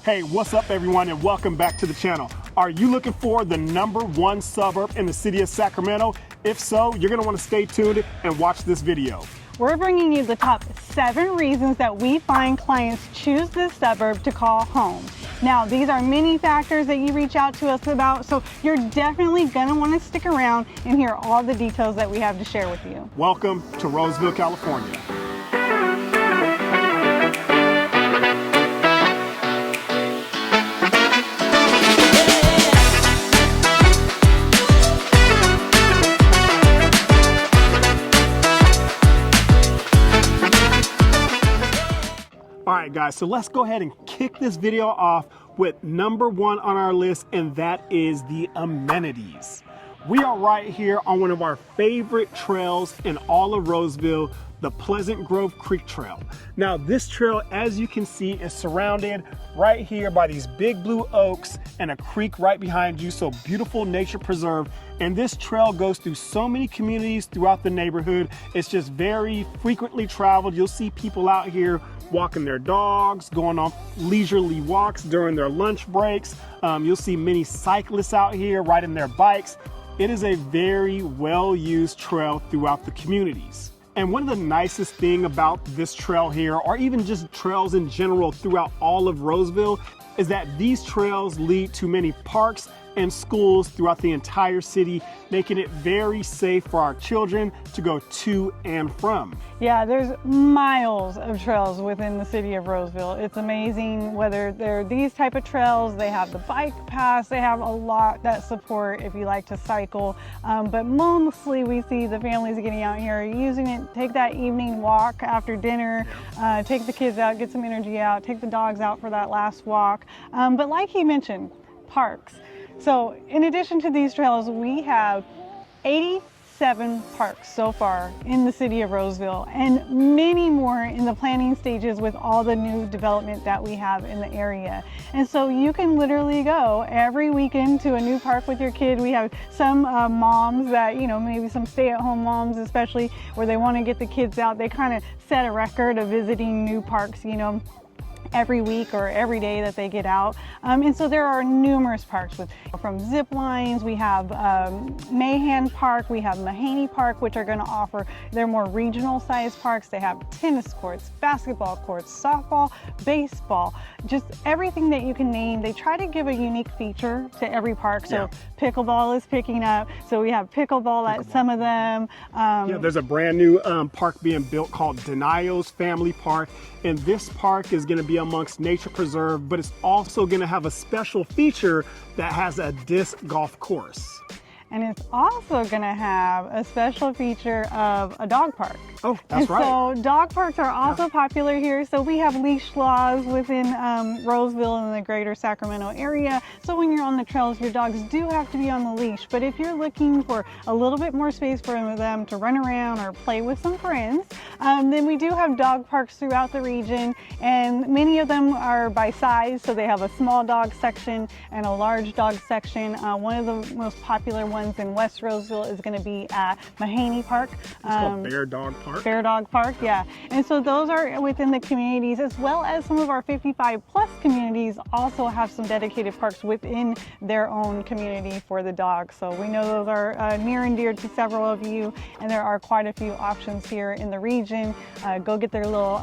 Hey, what's up everyone, and welcome back to the channel. Are you looking for the #1 suburb in the city of Sacramento? If so, you're gonna wanna stay tuned and watch this video. We're bringing you the top 7 reasons that we find clients choose this suburb to call home. Now, these are many factors that you reach out to us about, so you're definitely gonna wanna stick around and hear all the details that we have to share with you. Welcome to Roseville, California. All right guys, so let's go ahead and kick this video off with #1 on our list, and that is the amenities. We are right here on one of our favorite trails in all of Roseville, the Pleasant Grove Creek Trail. Now this trail, as you can see, is surrounded right here by these big blue oaks and a creek right behind you, so beautiful nature preserve. And this trail goes through so many communities throughout the neighborhood. It's just very frequently traveled. You'll see people out here walking their dogs, going on leisurely walks during their lunch breaks. You'll see many cyclists out here riding their bikes. It is a very well-used trail throughout the communities. And one of the nicest things about this trail here, or even just trails in general throughout all of Roseville, is that these trails lead to many parks and schools throughout the entire city, making it very safe for our children to go to and from. Yeah, there's miles of trails within the city of Roseville. It's amazing whether they're these type of trails. They have the bike paths, they have a lot that support if you like to cycle. But mostly we see the families getting out here using it, take that evening walk after dinner, take the kids out, get some energy out, take the dogs out for that last walk. But like he mentioned, parks. So in addition to these trails, we have 87 parks so far in the city of Roseville, and many more in the planning stages with all the new development that we have in the area. And so you can literally go every weekend to a new park with your kid. We have some moms that, maybe some stay-at-home moms especially, where they want to get the kids out. They kind of set a record of visiting new parks, every week or every day that they get out. And so there are numerous parks from zip lines. We have Mahan Park, we have Mahaney Park, which are going to offer, they're more regional sized parks. They have tennis courts, basketball courts, softball, baseball, just everything that you can name. They try to give a unique feature to every park. So pickleball is picking up. So we have pickleball at some of them. There's a brand new park being built called Denio's Family Park. And this park is going to be amongst nature preserve, but it's also going to have a special feature that has a disc golf course. And it's also going to have a special feature of a dog park. Oh, that's right. So dog parks are also popular here. So we have leash laws within Roseville and the greater Sacramento area. So when you're on the trails, your dogs do have to be on the leash. But if you're looking for a little bit more space for them to run around or play with some friends, then we do have dog parks throughout the region. And many of them are by size. So they have a small dog section and a large dog section. One of the most popular ones in West Roseville is going to be at Mahaney Park. It's called Bear Dog Park. Bear Dog Park, yeah. And so those are within the communities, as well as some of our 55 plus communities also have some dedicated parks within their own community for the dogs. So we know those are near and dear to several of you, and there are quite a few options here in the region. Go get their little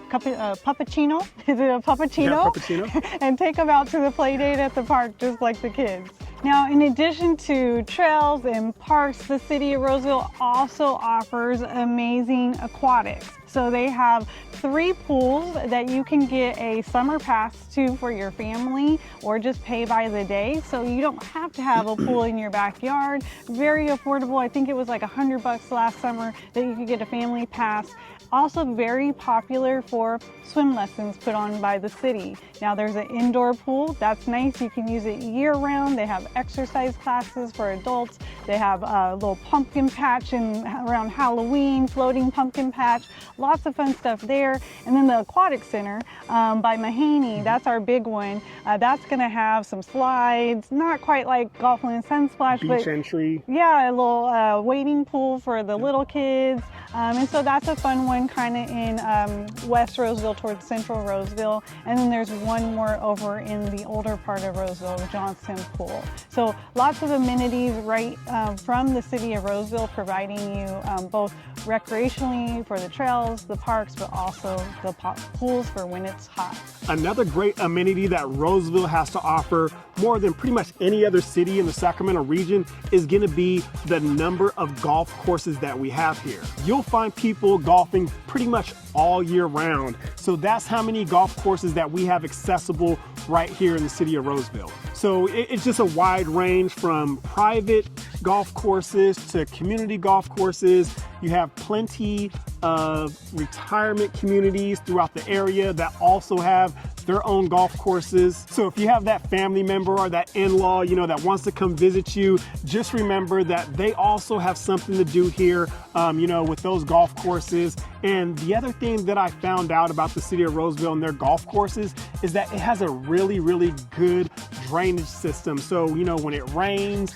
puppuccino. Is it a puppuccino? Yeah, puppuccino. And take them out to the play date at the park just like the kids. Now, in addition to trails and parks, the city of Roseville also offers amazing aquatics. So they have 3 pools that you can get a summer pass to for your family, or just pay by the day. So you don't have to have a pool in your backyard. Very affordable. I think it was like $100 last summer that you could get a family pass. Also very popular for swim lessons put on by the city. Now there's an indoor pool. That's nice. You can use it year round. They have exercise classes for adults. They have a little pumpkin patch around Halloween, floating pumpkin patch. Lots of fun stuff there. And then the aquatic center by Mahaney, that's our big one. That's going to have some slides, not quite like Golfland Sunsplash, beach entry. Yeah, a little wading pool for the little kids. And so that's a fun one one kind of in West Roseville towards Central Roseville, and then there's one more over in the older part of Roseville, Johnston Pool. So lots of amenities right from the city of Roseville, providing you both recreationally for the trails, the parks, but also the pools for when it's hot. Another great amenity that Roseville has to offer more than pretty much any other city in the Sacramento region is going to be the number of golf courses that we have here. You'll find people golfing pretty much all year round. So that's how many golf courses that we have accessible right here in the city of Roseville. So it's just a wide range from private golf courses to community golf courses. You have plenty of retirement communities throughout the area that also have their own golf courses. So if you have that family member or that in-law, you know, that wants to come visit you, just remember that they also have something to do here, you know, with those golf courses. And the other thing that I found out about the city of Roseville and their golf courses is that it has a really, really good drainage system. So, you know, when it rains,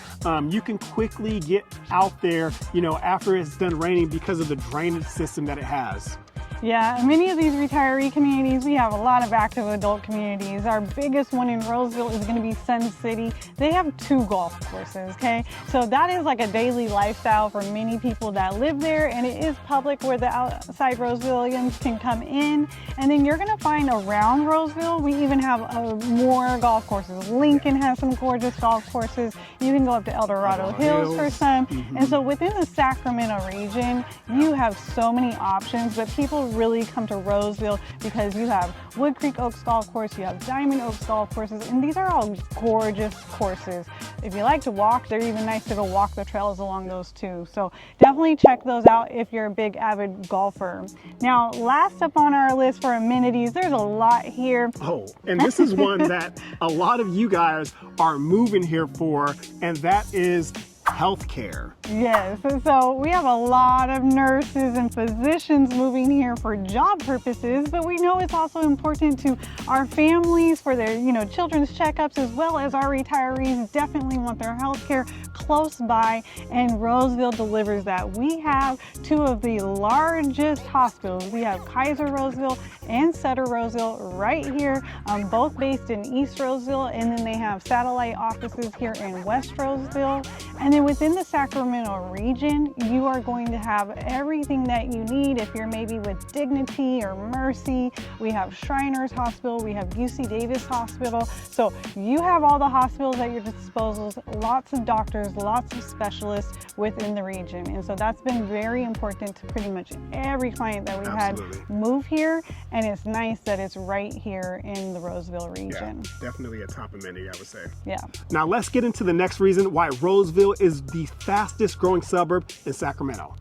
you can quickly get out there, you know, after it's done raining because of the drainage system that it has. Yeah, many of these retiree communities, we have a lot of active adult communities. Our biggest one in Roseville is going to be Sun City. They have 2 golf courses, okay? So that is like a daily lifestyle for many people that live there, and it is public where the outside Rosevillians can come in. And then you're going to find around Roseville, we even have more golf courses. Lincoln has some gorgeous golf courses. You can go up to El Dorado Hills for some. And so within the Sacramento region, you have so many options, but people really come to Roseville because you have Wood Creek Oaks Golf Course, you have Diamond Oaks Golf Courses, and these are all gorgeous courses. If you like to walk, they're even nice to go walk the trails along those too. So definitely check those out if you're a big avid golfer. Now, last up on our list for amenities, there's a lot here. Oh, and this is one that a lot of you guys are moving here for, and that is healthcare. Yes, so we have a lot of nurses and physicians moving here for job purposes, but we know it's also important to our families for their, you know, children's checkups, as well as our retirees definitely want their healthcare close by, and Roseville delivers that. We have 2 of the largest hospitals. We have Kaiser Roseville and Sutter Roseville right here, both based in East Roseville, and then they have satellite offices here in West Roseville. And then within the Sacramento region, you are going to have everything that you need if you're maybe with Dignity or Mercy. We have Shriners Hospital, we have UC Davis Hospital. So you have all the hospitals at your disposal, lots of doctors, lots of specialists within the region. And so that's been very important to pretty much every client that we've had move here. And it's nice that it's right here in the Roseville region. Yeah, definitely a top amenity, I would say. Yeah. Now let's get into the next reason why Roseville is the fastest growing suburb in Sacramento.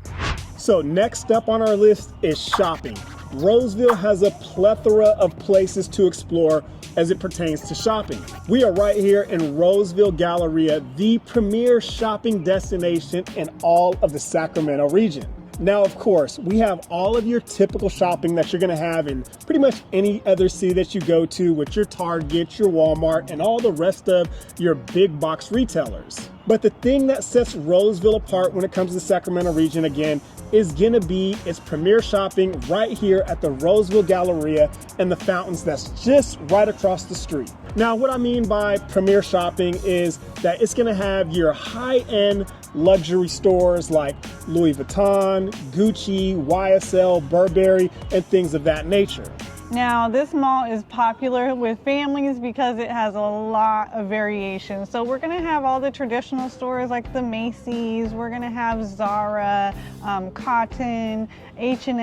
So next up on our list is shopping. Roseville has a plethora of places to explore as it pertains to shopping. We are right here in Roseville Galleria, the premier shopping destination in all of the Sacramento region. Now, of course, we have all of your typical shopping that you're gonna have in pretty much any other city that you go to, with your Target, your Walmart, and all the rest of your big box retailers. But the thing that sets Roseville apart when it comes to the Sacramento region, again, is gonna be its premier shopping right here at the Roseville Galleria and the fountains that's just right across the street. Now, what I mean by premier shopping is that it's gonna have your high-end luxury stores like Louis Vuitton, Gucci, YSL, Burberry, and things of that nature. Now, this mall is popular with families because it has a lot of variation. So we're gonna have all the traditional stores like the Macy's, we're gonna have Zara, Cotton, H&M,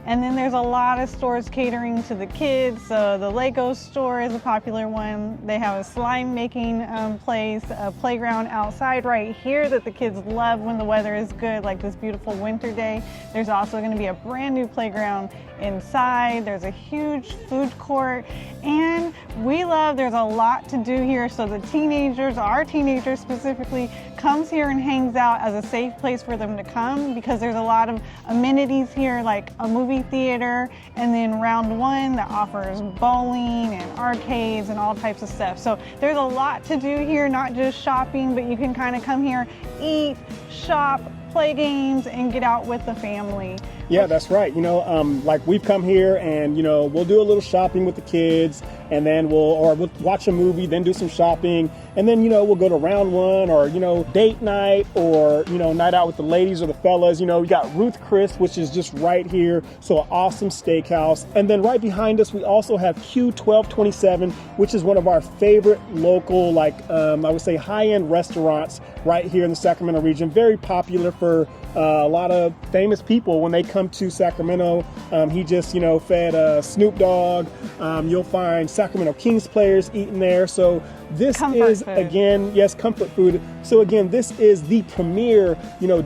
and then there's a lot of stores catering to the kids. So the Lego store is a popular one. They have a slime making place, a playground outside right here that the kids love when the weather is good, like this beautiful winter day. There's also gonna be a brand new playground inside. There's a huge food court, and there's a lot to do here. So the teenagers, our teenagers specifically, comes here and hangs out as a safe place for them to come, because there's a lot of amenities here, like a movie theater, and then Round One that offers bowling and arcades and all types of stuff. So there's a lot to do here, not just shopping, but you can kind of come here, eat, shop, play games, and get out with the family. Yeah, that's right. Like we've come here and, we'll do a little shopping with the kids and then we'll watch a movie, then do some shopping. And then, we'll go to round one or, date night or, night out with the ladies or the fellas. We got Ruth Chris, which is just right here. So an awesome steakhouse. And then right behind us, we also have Q1227, which is one of our favorite local, I would say high-end restaurants right here in the Sacramento region. Very popular for a lot of famous people when they come to Sacramento. He just, fed Snoop Dogg. You'll find Sacramento Kings players eating there. So this is, again, yes, comfort food. So again, this is the premier,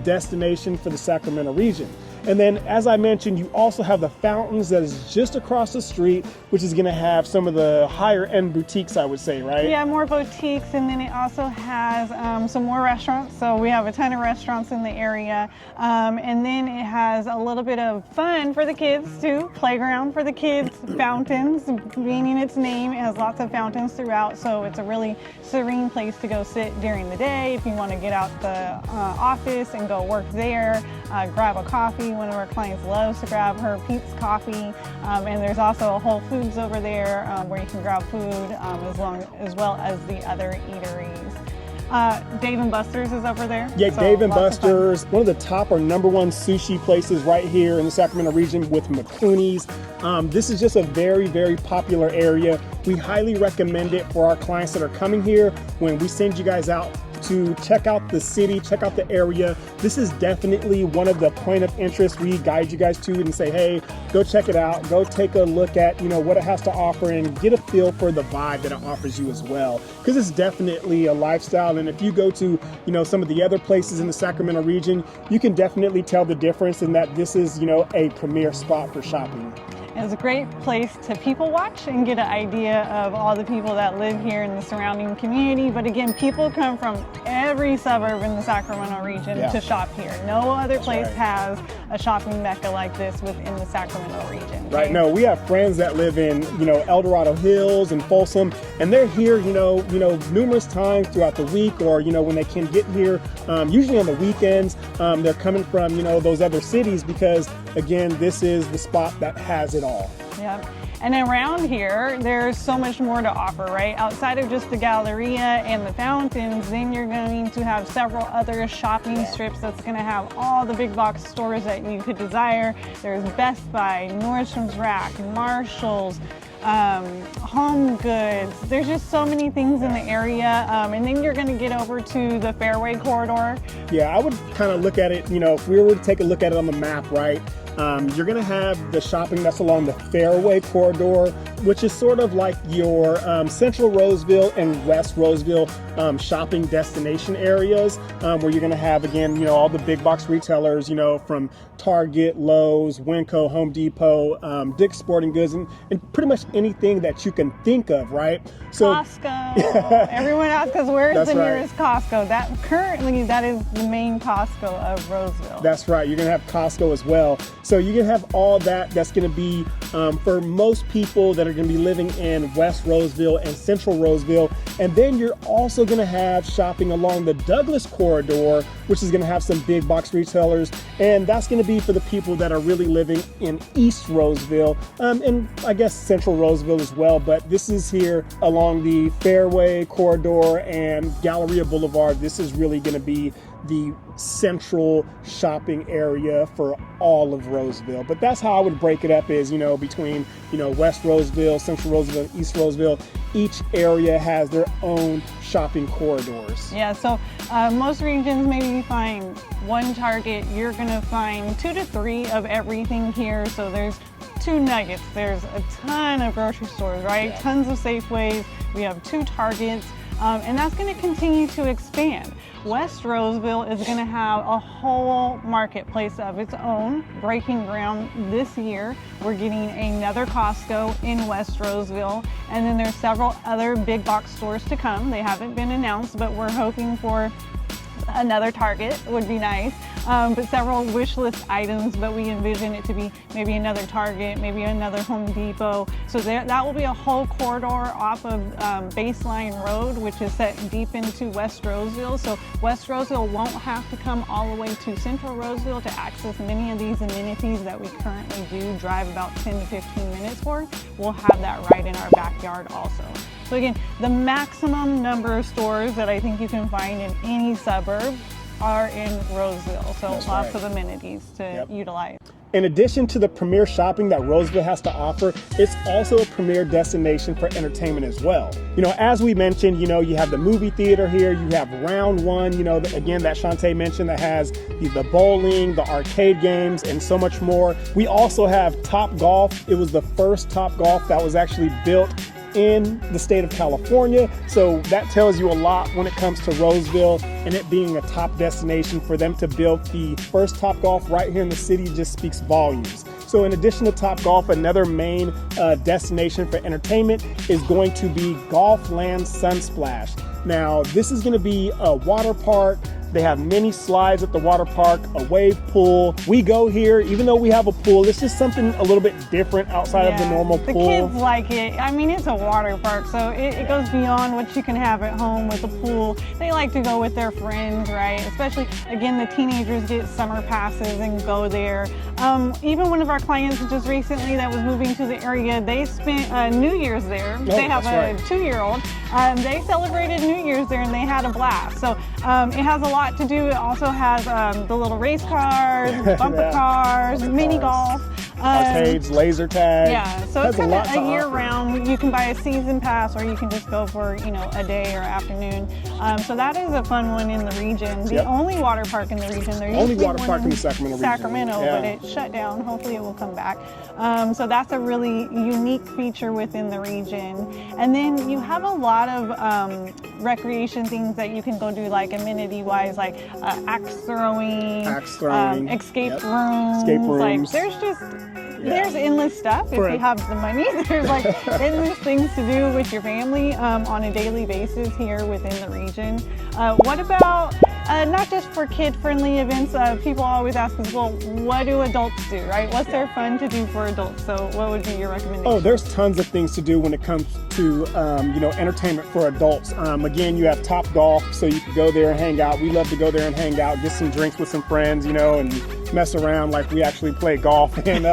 destination for the Sacramento region. And then, as I mentioned, you also have the Fountains that is just across the street, which is going to have some of the higher end boutiques, I would say, right? Yeah, more boutiques, and then it also has some more restaurants. So we have a ton of restaurants in the area. And then it has a little bit of fun for the kids too, playground for the kids, fountains, meaning its name. It has lots of fountains throughout, so it's a really serene place to go sit during the day. If you want to get out the office and go work there, grab a coffee. One of our clients loves to grab her Pete's coffee, and there's also a Whole Foods over there where you can grab food as well as the other eateries. Dave & Buster's is over there. Yeah, so Dave & Buster's, one of the top or #1 sushi places right here in the Sacramento region with McCooney's. This is just a very, very popular area. We highly recommend it for our clients that are coming here. When we send you guys out to check out the city, check out the area, this is definitely one of the point of interest we guide you guys to and say, hey, go check it out, go take a look at what it has to offer and get a feel for the vibe that it offers you as well, because it's definitely a lifestyle. And if you go to some of the other places in the Sacramento region, you can definitely tell the difference in that this is a premier spot for shopping. It's a great place to people watch and get an idea of all the people that live here in the surrounding community. But again, people come from every suburb in the Sacramento region to shop here. No other place has a shopping mecca like this within the Sacramento region. Right. No, we have friends that live in, El Dorado Hills and Folsom, and they're here, numerous times throughout the week or, when they can get here, usually on the weekends. They're coming from, those other cities because, again, this is the spot that has it all. Yeah. And around here, there's so much more to offer, right? Outside of just the Galleria and the fountains, then you're going to have several other shopping strips that's going to have all the big box stores that you could desire. There's Best Buy, Nordstrom's Rack, Marshall's, Home Goods. There's just so many things in the area. And then you're going to get over to the Fairway corridor. Yeah, I would kind of look at it, if we were to take a look at it on the map, right? You're going to have the shopping that's along the Fairway corridor, which is sort of like your Central Roseville and West Roseville shopping destination areas, where you're going to have, again, all the big box retailers, from Target, Lowe's, Winco, Home Depot, Dick's Sporting Goods, and pretty much anything that you can think of, right? So Costco. Everyone asks us where's the nearest Costco. Currently that is the main Costco of Roseville. That's right. You're going to have Costco as well. So you're going to have all that. That's going to be for most people that are going to be living in West Roseville and Central Roseville. And then you're also going to have shopping along the Douglas corridor, which is going to have some big box retailers. And that's going to be for the people that are really living in East Roseville, and I guess Central Roseville as well. But this is here along the Fairway corridor and Galleria Boulevard. This is really going to be the central shopping area for all of Roseville. But that's how I would break it up, is between West Roseville, Central Roseville, and East Roseville. Each area has their own shopping corridors. Yeah, so most regions maybe you find one Target. You're gonna find 2 to 3 of everything here. So there's 2 Nuggets, there's a ton of grocery stores, right? Yeah. Tons of Safeways. We have 2 Targets, and that's gonna continue to expand. West Roseville is going to have a whole marketplace of its own, breaking ground this year. We're getting another Costco in West Roseville, and then there's several other big box stores to come. They haven't been announced, but we're hoping for another Target would be nice. but several wish list items, but we envision it to be maybe another Target, maybe another Home Depot. So that will be a whole corridor off of Baseline Road, which is set deep into West Roseville. So West Roseville won't have to come all the way to Central Roseville to access many of these amenities that we currently do drive about 10 to 15 minutes for. We'll have that right in our backyard also. So again, the maximum number of stores that I think you can find in any suburb are in Roseville. So That's lots right. of amenities to utilize. In addition to the premier shopping that Roseville has to offer, it's also a premier destination for entertainment as well. You know, as we mentioned, you know, you have the movie theater here, you have Round One, you know, again, that Shantae mentioned, that has the bowling, the arcade games, and so much more. We also have Top Golf. It was the first Top Golf that was actually built in the state of California. So that tells you a lot when it comes to Roseville and it being a top destination. For them to build the first Top Golf right here in the city just speaks volumes. So in addition to Top Golf, another main destination for entertainment is going to be Golfland Sunsplash. Now, this is going to be a water park. They have many slides at the water park, a wave pool. We go here, even though we have a pool, it's just something a little bit different outside of the normal pool. The kids like it. I mean, it's a water park, so it goes beyond what you can have at home with a pool. They like to go with their friends, right? Especially, again, the teenagers get summer passes and go there. Even one of our clients just recently that was moving to the area, they spent New Year's there. They have a 2-year-old. They celebrated New Year's there and they had a blast. So it has a lot to do. It also has the little race cars, bumper cars, mini golf. Arcades, laser tag. Yeah, so it's kind of a year-round. You can buy a season pass, or you can just go for, you know, a day or afternoon. So that is a fun one in the region. The only water park in the region. There only used to be water park in the Sacramento region. But it shut down. Hopefully it will come back. So that's a really unique feature within the region. And then you have a lot of recreation things that you can go do, like amenity-wise, like axe throwing, escape rooms. Like there's just there's endless stuff if you have the money. There's like endless things to do with your family on a daily basis here within the region. What about not just for kid-friendly events? People always ask us, well, what do adults do, right? What's there fun to do for adults? So what would be your recommendation? Oh, there's tons of things to do when it comes to you know, entertainment for adults. Again, you have Top Golf, so you can go there and hang out. We love to go there and hang out, get some drinks with some friends, you know, and mess around like we actually play golf. And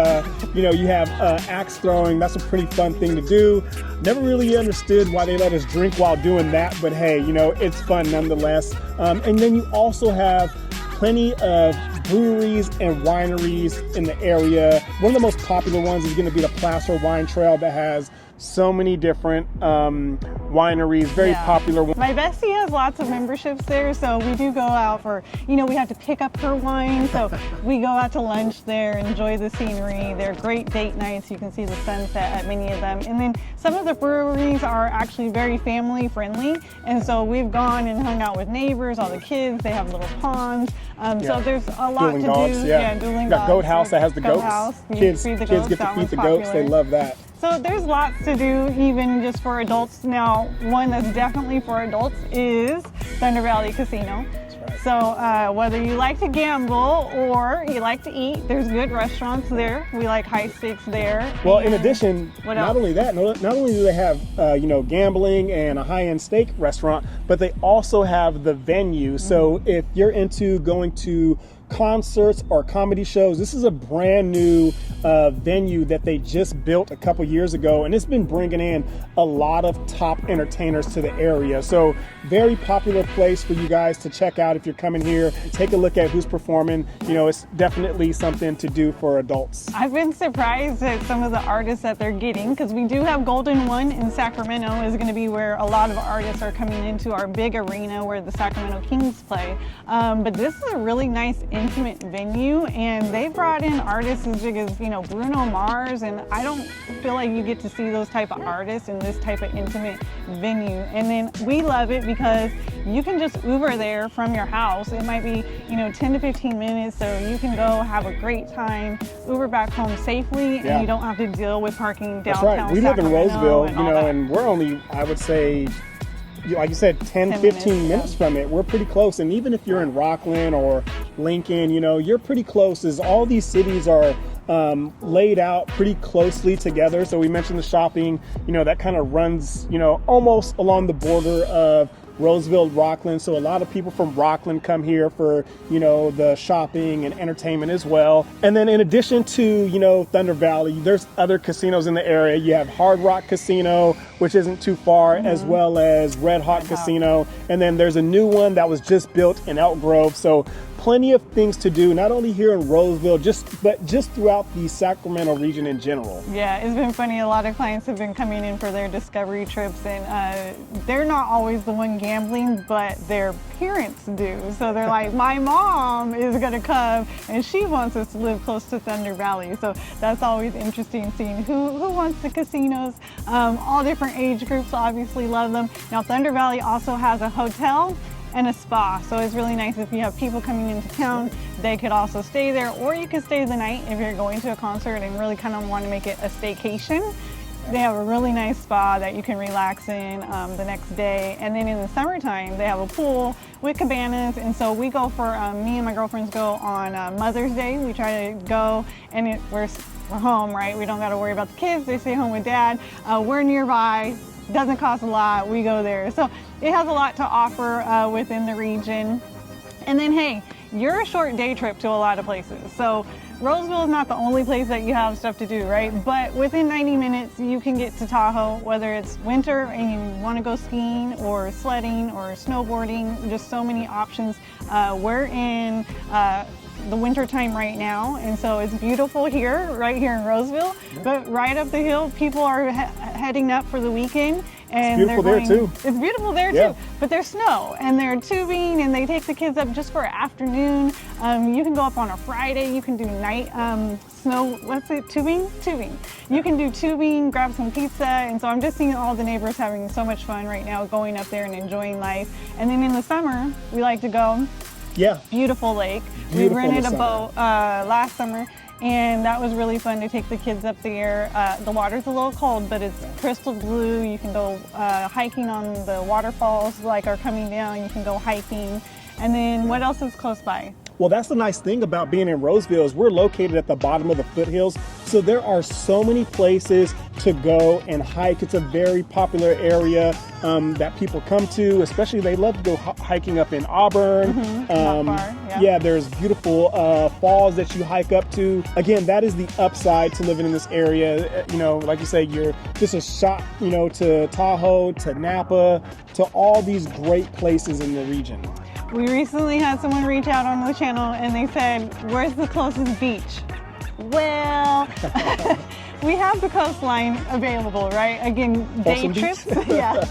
you know, you have axe throwing. That's a pretty fun thing to do. Never really understood why they let us drink while doing that, but hey, you know, it's fun nonetheless. And then you also have plenty of breweries and wineries in the area. One of the most popular ones is going to be the Placer Wine Trail that has so many different wineries, very popular ones. My bestie has lots of memberships there, so we do go out for, you know, we have to pick up her wine, so we go out to lunch there, enjoy the scenery. They're great date nights. You can see the sunset at many of them. And then some of the breweries are actually very family friendly, and so we've gone and hung out with neighbors, all the kids. They have little ponds, so there's a lot dueling to dogs, do. Dueling Got Goat House that has the goats. Kids get to feed the goats. They love that. So there's lots to do even just for adults. Now, one that's definitely for adults is Thunder Valley Casino. So whether you like to gamble or you like to eat, there's good restaurants there. We like high stakes there. Well, in addition, not only do they have you know, gambling and a high-end steak restaurant, but they also have the venue. So if you're into going to concerts or comedy shows, this is a brand new venue that they just built a couple years ago, and it's been bringing in a lot of top entertainers to the area. So very popular place for you guys to check out if you're coming here. Take a look at who's performing. You know, it's definitely something to do for adults. I've been surprised at some of the artists that they're getting, because we do have Golden One in Sacramento is going to be where a lot of artists are coming into our big arena where the Sacramento Kings play. But this is a really nice intimate venue, and they brought in artists as big as, you know, Bruno Mars, and I don't feel like you get to see those type of artists in this type of intimate venue. And then we love it because you can just Uber there from your house. It might be, you know, 10 to 15 minutes, so you can go have a great time, Uber back home safely, and you don't have to deal with parking downtown. That's right. We live in Roseville, you know, and we're only, I would say, like you said, 10 15 minutes yeah. from it. We're pretty close. And even if you're in Rocklin or Lincoln, you know, you're pretty close, as all these cities are laid out pretty closely together. So we mentioned the shopping, you know, that kind of runs, you know, almost along the border of Roseville, Rocklin. So a lot of people from Rocklin come here for, you know, the shopping and entertainment as well. And then in addition to, you know, Thunder Valley, there's other casinos in the area. You have Hard Rock Casino, which isn't too far, as well as Red Hawk Casino. And then there's a new one that was just built in Elk Grove. So plenty of things to do, not only here in Roseville, but just throughout the Sacramento region in general. Yeah, it's been funny. A lot of clients have been coming in for their discovery trips, and they're not always the one gambling, but their parents do. So they're like, my mom is going to come, and she wants us to live close to Thunder Valley. So that's always interesting, seeing who wants the casinos. All different age groups obviously love them. Now, Thunder Valley also has a hotel and a spa, so it's really nice if you have people coming into town. They could also stay there, or you could stay the night if you're going to a concert and really kind of want to make it a staycation. They have a really nice spa that you can relax in the next day. And then in the summertime, they have a pool with cabanas. And so we go for, me and my girlfriends go on Mother's Day. We try to go, and we're home, right? We don't got to worry about the kids. They stay home with dad. We're nearby. Doesn't cost a lot. We go there. So it has a lot to offer within the region. And then, hey, you're a short day trip to a lot of places. So Roseville is not the only place that you have stuff to do, right? But within 90 minutes, you can get to Tahoe, whether it's winter and you want to go skiing or sledding or snowboarding. Just so many options. We're in the winter time right now, and so it's beautiful here, right here in Roseville. But right up the hill, people are heading up for the weekend. And it's beautiful there too. It's beautiful there too, but there's snow, and they're tubing, and they take the kids up just for an afternoon. You can go up on a Friday. You can do night snow. What's it? Tubing. You can do tubing, grab some pizza, and so I'm just seeing all the neighbors having so much fun right now, going up there and enjoying life. And then in the summer, we like to go. Yeah. Beautiful lake. We rented a boat last summer, and that was really fun to take the kids up there. The water's a little cold, but it's crystal blue. You can go hiking on the waterfalls like are coming down. You can go hiking. And then what else is close by? Well, that's the nice thing about being in Roseville is we're located at the bottom of the foothills. So there are so many places to go and hike. It's a very popular area that people come to, especially they love to go hiking up in Auburn. Not far, yeah, there's beautiful falls that you hike up to. Again, that is the upside to living in this area. You know, like you say, you're just a shot, you know, to Tahoe, to Napa, to all these great places in the region. We recently had someone reach out on the channel and they said, where's the closest beach? Well, we have the coastline available, right? Again, day trips. Yeah.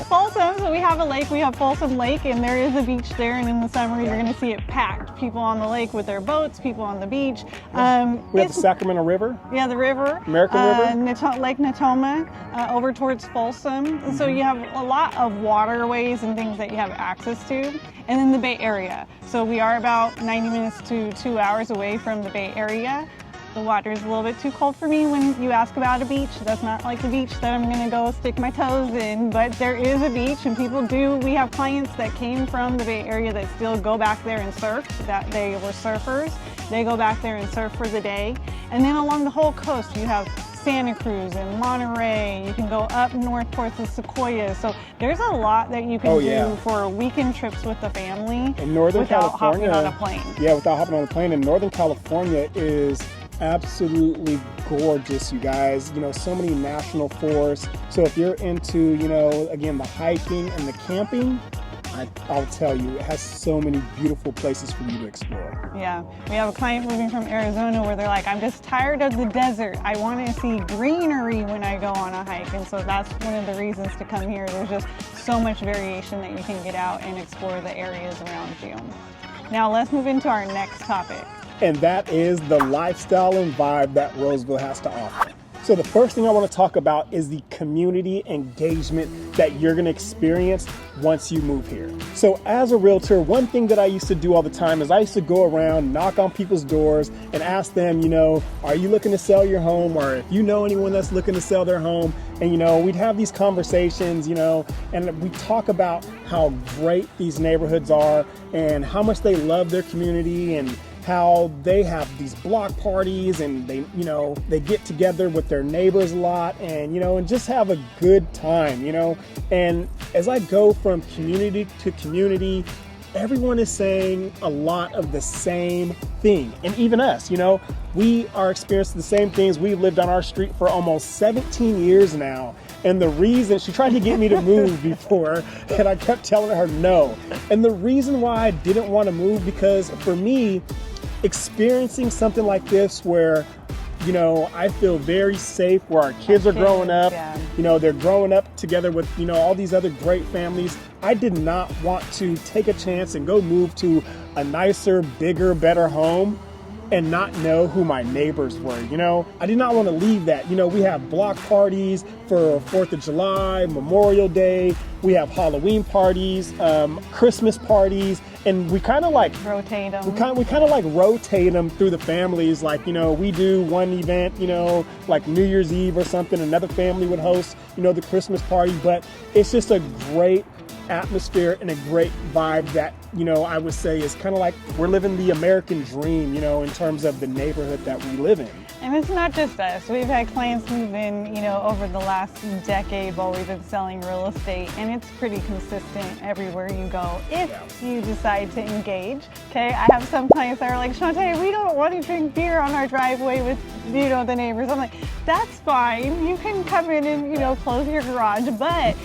Folsom, so we have a lake. We have Folsom Lake, and there is a beach there. And in the summer, you're going to see it packed. People on the lake with their boats, people on the beach. We have the Sacramento River. Yeah, the river. American River. Lake Natoma, over towards Folsom. So you have a lot of waterways and things that you have access to. And then the Bay Area. So we are about 90 minutes to 2 hours away from the Bay Area. The water is a little bit too cold for me when you ask about a beach. That's not like the beach that I'm gonna go stick my toes in, but there is a beach and people do. We have clients that came from the Bay Area that still go back there and surf, that they were surfers. They go back there and surf for the day. And then along the whole coast, you have Santa Cruz and Monterey. You can go up north towards the Sequoias. So there's a lot that you can do for weekend trips with the family without hopping on a plane. Yeah, without hopping on a plane. And Northern California is absolutely gorgeous, you guys. You know, so many national forests. So if you're into, you know, again, the hiking and the camping, I'll tell you, it has so many beautiful places for you to explore. Yeah, we have a client moving from Arizona where they're like, I'm just tired of the desert. I want to see greenery when I go on a hike. And so that's one of the reasons to come here. There's just so much variation that you can get out and explore the areas around you. Now let's move into our next topic. And that is the lifestyle and vibe that Roseville has to offer. So the first thing I want to talk about is the community engagement that you're going to experience once you move here. So as a realtor, one thing that I used to do all the time is I used to go around, knock on people's doors and ask them, are you looking to sell your home? Or if you know anyone that's looking to sell their home. And, we'd have these conversations, and we talk about how great these neighborhoods are and how much they love their community and how they have these block parties and they get together with their neighbors a lot and just have a good time, and as I go from community to community, everyone is saying a lot of the same thing. And even us, we are experiencing the same things. We've lived on our street for almost 17 years now. And the reason, she tried to get me to move before, and I kept telling her no. And the reason why I didn't want to move, because for me, experiencing something like this where I feel very safe, where our kids are growing up, they're growing up together with, all these other great families. I did not want to take a chance and go move to a nicer, bigger, better home and not know who my neighbors were. I did not want to leave that. We have block parties for 4th of July, Memorial Day. We have Halloween parties, Christmas parties, and we kind of like rotate them. We kind of like rotate them through the families. Like, we do one event, like New Year's Eve or something. Another family would host, the Christmas party. But it's just a great atmosphere and a great vibe that, I would say is kind of like we're living the American dream, in terms of the neighborhood that we live in. And it's not just us. We've had clients move in, over the last decade while we've been selling real estate, and it's pretty consistent everywhere you go if you decide to engage. Okay, I have some clients that are like, Shantae, we don't want to drink beer on our driveway with, the neighbors. I'm like, that's fine. You can come in and, close your garage. But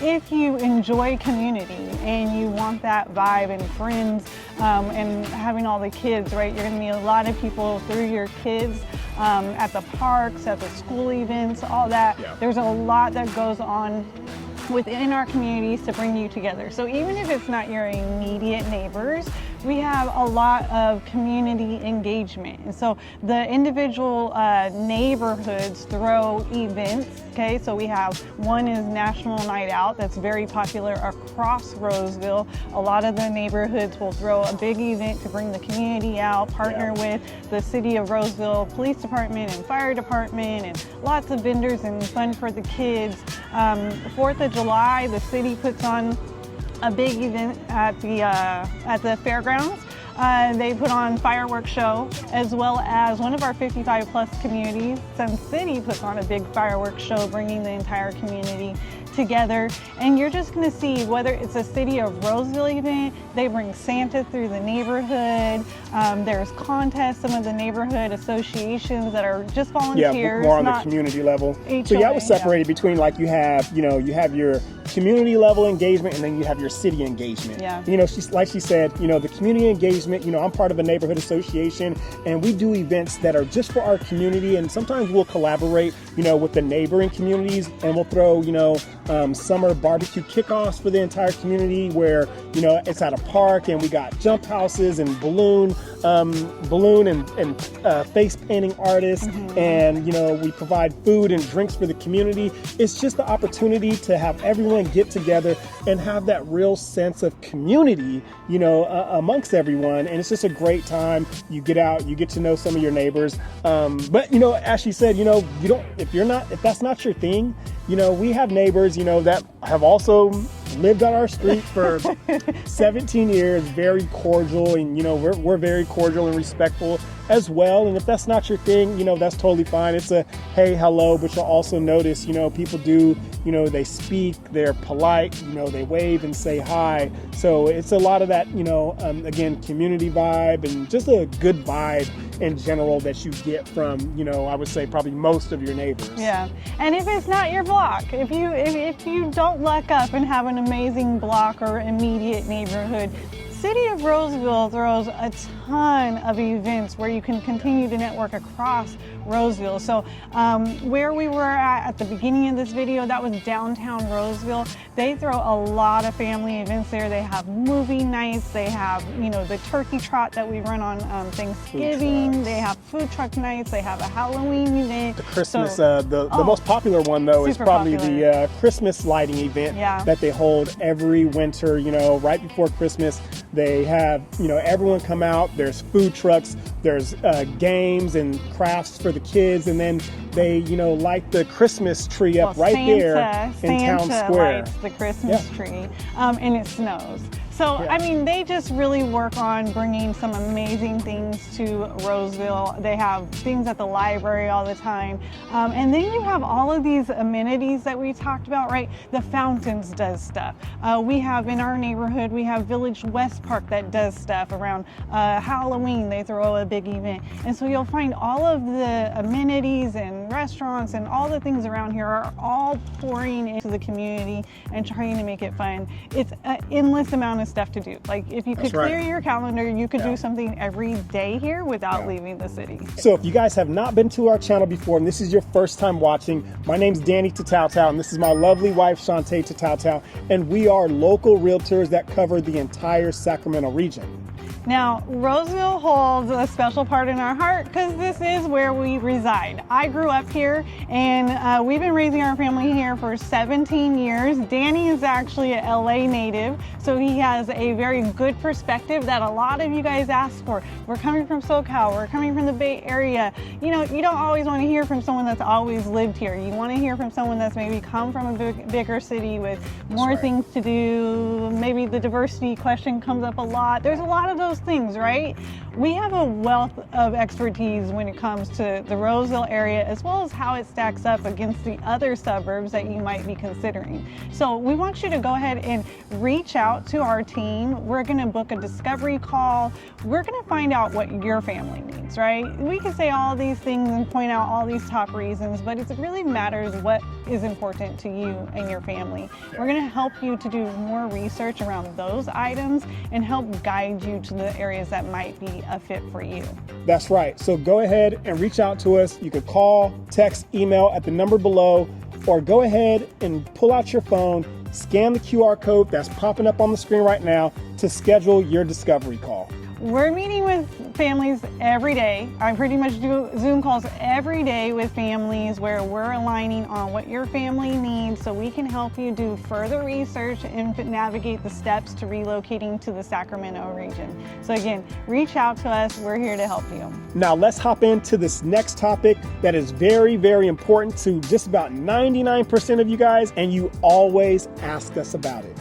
if you enjoy community and you want that vibe and friends and having all the kids, right, you're going to meet a lot of people through your kids. At the parks, at the school events, all that. There's a lot that goes on within our communities to bring you together. So even if it's not your immediate neighbors, we have a lot of community engagement. And so the individual neighborhoods throw events, okay? So we have one is National Night Out that's very popular across Roseville. A lot of the neighborhoods will throw a big event to bring the community out, partner with the City of Roseville Police Department and Fire Department, and lots of vendors and fun for the kids. 4th of July, the city puts on a big event at the fairgrounds. They put on fireworks show, as well as one of our 55 plus communities, Sun City, puts on a big fireworks show, bringing the entire community together. And you're just going to see, whether it's a City of Roseville event, they bring Santa through the neighborhood. There's contests, some of the neighborhood associations that are just volunteers. More on the community level. So I was separated between, like, you have your community level engagement and then you have your city engagement. She said, the community engagement, I'm part of a neighborhood association, and we do events that are just for our community, and sometimes we'll collaborate, with the neighboring communities, and we'll throw, summer barbecue kickoffs for the entire community where, it's at a park and we got jump houses and balloon and face painting artists, and, we provide food and drinks for the community. It's just the opportunity to have everyone get together and have that real sense of community, amongst everyone. And it's just a great time. You get out, you get to know some of your neighbors. But, as she said, if that's not your thing, we have neighbors, that have also lived on our street for 17 years, very cordial, and, we're very cordial and respectful as well. And if that's not your thing, that's totally fine. It's a hey, hello, but you'll also notice, people do, they speak, they're polite, they wave and say hi. So it's a lot of that, again, community vibe and just a good vibe in general that you get from, I would say probably most of your neighbors. Yeah. And if it's not your block, if you don't luck up and have an amazing block or immediate neighborhood, City of Roseville throws a ton of events where you can continue to network across Roseville. So where we were at the beginning of this video, that was downtown Roseville. They throw a lot of family events there. They have movie nights, they have, you know, the turkey trot that we run on Thanksgiving, they have food truck nights, they have a Halloween event. The Christmas, the most popular one though is probably the Christmas lighting event that they hold every winter, you know, right before Christmas. They have, you know, everyone come out, there's food trucks, there's games and crafts for the kids, and then they, you know, light the Christmas tree up there in Town Square. Lights the Christmas tree, and it snows. So, I mean, they just really work on bringing some amazing things to Roseville. They have things at the library all the time. And then you have all of these amenities that we talked about, right? The Fountains does stuff. We have in our neighborhood, we have Village West Park that does stuff around Halloween. They throw a big event. And so you'll find all of the amenities and restaurants and all the things around here are all pouring into the community and trying to make it fun. It's an endless amount of stuff to do. Like if you could clear your calendar, you could do something every day here without leaving the city. So if you guys have not been to our channel before and this is your first time watching, my name's Danny Tatautow and this is my lovely wife Shantae Tatautow, and we are local realtors that cover the entire Sacramento region. Now, Roseville holds a special part in our heart because this is where we reside. I grew up here and we've been raising our family here for 17 years. Danny is actually a LA native, so he has a very good perspective that a lot of you guys ask for. We're coming from SoCal, we're coming from the Bay Area. You know, you don't always want to hear from someone that's always lived here. You want to hear from someone that's maybe come from a bigger city with more things to do. Maybe the diversity question comes up a lot. There's a lot of those things, right? We have a wealth of expertise when it comes to the Roseville area, as well as how it stacks up against the other suburbs that you might be considering. So we want you to go ahead and reach out to our team. We're going to book a discovery call. We're going to find out what your family needs, right? We can say all these things and point out all these top reasons, but it really matters what is important to you and your family. We're going to help you to do more research around those items and help guide you to the areas that might be a fit for you. That's right. So go ahead and reach out to us. You could call, text, email at the number below, or go ahead and pull out your phone, scan the QR code that's popping up on the screen right now to schedule your discovery call. We're meeting with families every day. I pretty much do Zoom calls every day with families where we're aligning on what your family needs so we can help you do further research and navigate the steps to relocating to the Sacramento region. So again, reach out to us. We're here to help you. Now let's hop into this next topic that is very, very important to just about 99% of you guys, and you always ask us about it.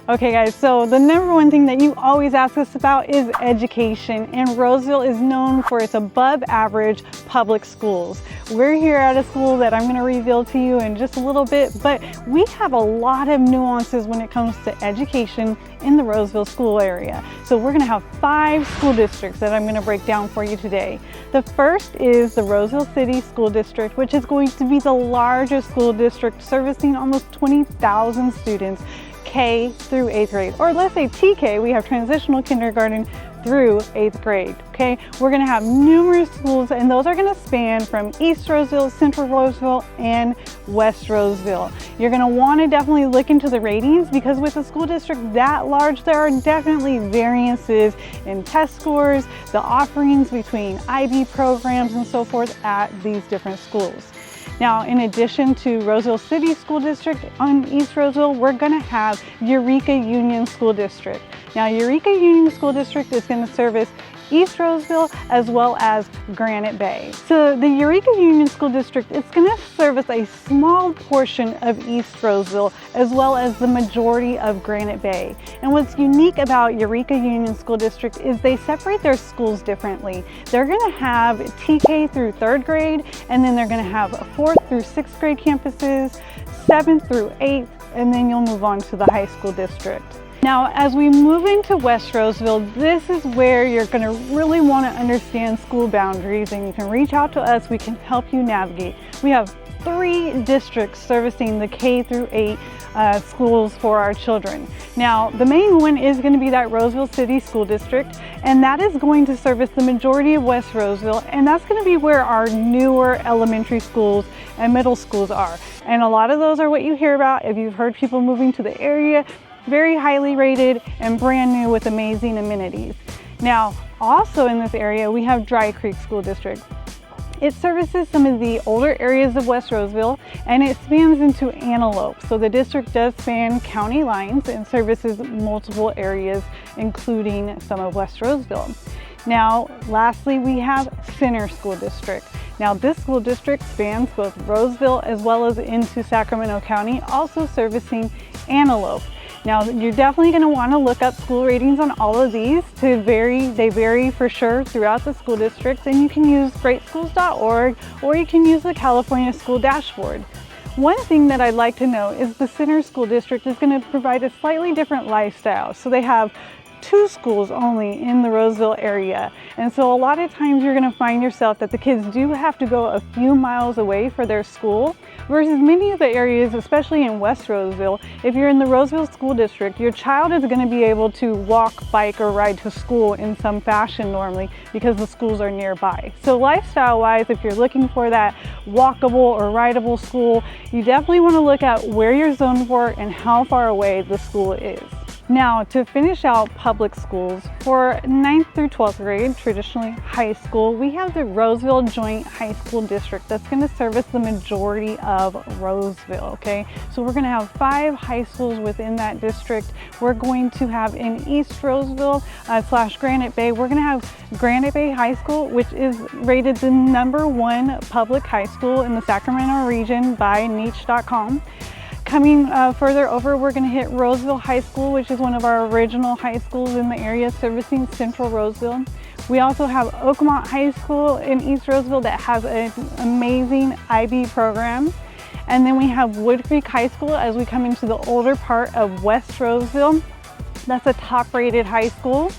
Okay guys, so the number one thing that you always ask us about is education, and Roseville is known for its above average public schools. We're here at a school that I'm going to reveal to you in just a little bit, but we have a lot of nuances when it comes to education in the Roseville school area. So we're going to have 5 school districts that I'm going to break down for you today. The first is the Roseville City School District, which is going to be the largest school district servicing almost 20,000 students, K through 8th grade, or let's say TK, we have transitional kindergarten through 8th grade, okay? We're gonna have numerous schools, and those are gonna span from East Roseville, Central Roseville, and West Roseville. You're gonna wanna definitely look into the ratings because with a school district that large, there are definitely variances in test scores, the offerings between IB programs and so forth at these different schools. Now, in addition to Roseville City School District on East Roseville, we're going to have Eureka Union School District. Now, Eureka Union School District is going to service East Roseville as well as Granite Bay. So the Eureka Union School District is going to service a small portion of East Roseville as well as the majority of Granite Bay. And what's unique about Eureka Union School District is they separate their schools differently. They're going to have TK through 3rd grade, and then they're going to have 4th through 6th grade campuses, 7th through 8th, and then you'll move on to the high school district. Now, as we move into West Roseville, this is where you're going to really want to understand school boundaries, and you can reach out to us. We can help you navigate. We have 3 districts servicing the K through 8 schools for our children. Now, the main one is going to be that Roseville City School District, and that is going to service the majority of West Roseville, and that's going to be where our newer elementary schools and middle schools are. And a lot of those are what you hear about if you've heard people moving to the area, very highly rated and brand new with amazing amenities. Now, also in this area, we have Dry Creek School District. It services some of the older areas of West Roseville, and it spans into Antelope. So the district does span county lines and services multiple areas, including some of West Roseville. Now, lastly, we have Center School District. Now, this school district spans both Roseville as well as into Sacramento County, also servicing Antelope. Now, you're definitely going to want to look up school ratings on all of these. They vary for sure throughout the school districts, and you can use greatschools.org or you can use the California School Dashboard. One thing that I'd like to note is the Center School District is going to provide a slightly different lifestyle. So they have 2 schools only in the Roseville area. And so a lot of times you're going to find yourself that the kids do have to go a few miles away for their school, versus many of the areas, especially in West Roseville, if you're in the Roseville School District, your child is going to be able to walk, bike, or ride to school in some fashion normally because the schools are nearby. So lifestyle-wise, if you're looking for that walkable or rideable school, you definitely want to look at where you're zoned for and how far away the school is. Now, to finish out public schools, for 9th through 12th grade, traditionally high school, we have the Roseville Joint High School District that's going to service the majority of Roseville, okay? So we're going to have 5 high schools within that district. We're going to have in East Roseville / Granite Bay, we're going to have Granite Bay High School, which is rated the #1 public high school in the Sacramento region by niche.com. Coming further over, we're going to hit Roseville High School, which is one of our original high schools in the area servicing Central Roseville. We also have Oakmont High School in East Roseville that has an amazing IB program. And then we have Wood Creek High School as we come into the older part of West Roseville. That's a top-rated high school.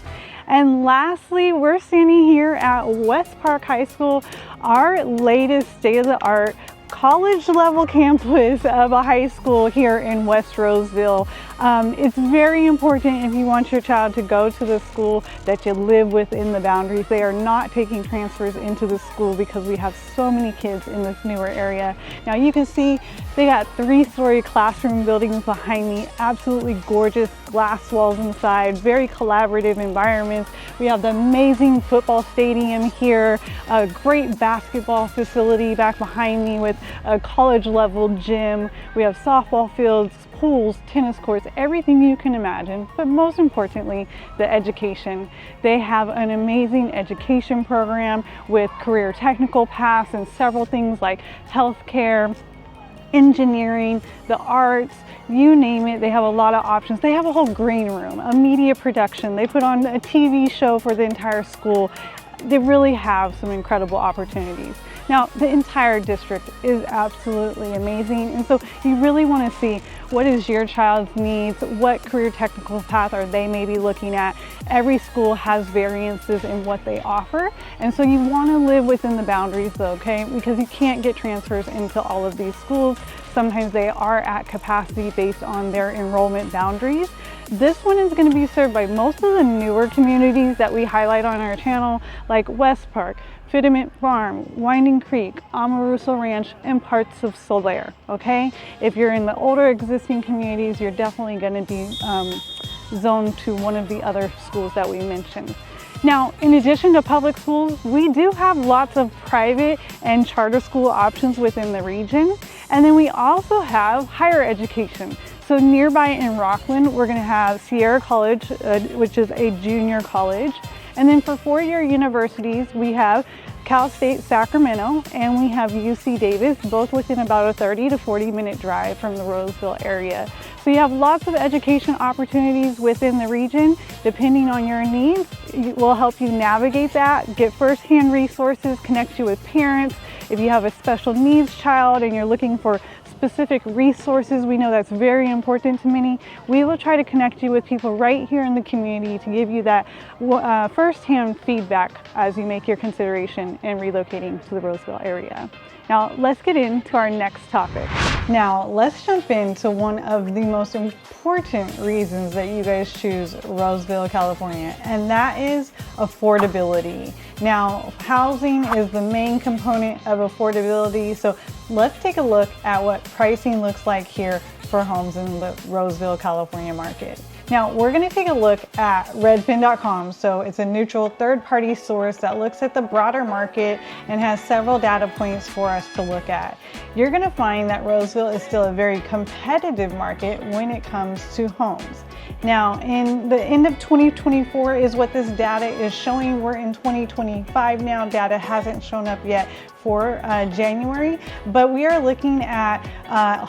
And lastly, we're standing here at West Park High School, our latest state-of-the-art college level campus of a high school here in West Roseville. It's very important if you want your child to go to the school that you live within the boundaries. They are not taking transfers into the school because we have so many kids in this newer area. Now you can see they got 3-story classroom buildings behind me, absolutely gorgeous glass walls inside, very collaborative environments. We have the amazing football stadium here, a great basketball facility back behind me with a college level gym. We have softball fields, pools, tennis courts, everything you can imagine, but most importantly, the education. They have an amazing education program with career technical paths and several things like healthcare, engineering, the arts, you name it. They have a lot of options. They have a whole green room, a media production. They put on a TV show for the entire school. They really have some incredible opportunities. Now, the entire district is absolutely amazing, and so you really want to see what is your child's needs, what career technical path are they maybe looking at. Every school has variances in what they offer, and so you want to live within the boundaries though, okay? Because you can't get transfers into all of these schools. Sometimes they are at capacity based on their enrollment boundaries. This one is going to be served by most of the newer communities that we highlight on our channel, like West Park, Fitiment Farm, Winding Creek, Amaruso Ranch, and parts of Solaire, okay? If you're in the older existing communities, you're definitely going to be zoned to one of the other schools that we mentioned. Now, in addition to public schools, we do have lots of private and charter school options within the region. And then we also have higher education. So nearby in Rocklin, we're going to have Sierra College, which is a junior college. And then for 4-year universities, we have Cal State Sacramento and we have UC Davis, both within about a 30 to 40-minute drive from the Roseville area. So you have lots of education opportunities within the region. Depending on your needs, we'll help you navigate that, get firsthand resources, connect you with parents. If you have a special needs child and you're looking for specific resources, we know that's very important to many. We will try to connect you with people right here in the community to give you that firsthand feedback as you make your consideration in relocating to the Roseville area. Now let's get into our next topic. Now let's jump into one of the most important reasons that you guys choose Roseville, California, and that is affordability. Now, housing is the main component of affordability, so let's take a look at what pricing looks like here for homes in the Roseville, California market. Now, we're going to take a look at redfin.com. So it's a neutral third-party source that looks at the broader market and has several data points for us to look at. You're going to find that Roseville is still a very competitive market when it comes to homes. Now, in the end of 2024 is what this data is showing. We're in 2025 now. Data hasn't shown up yet for January, but we are looking at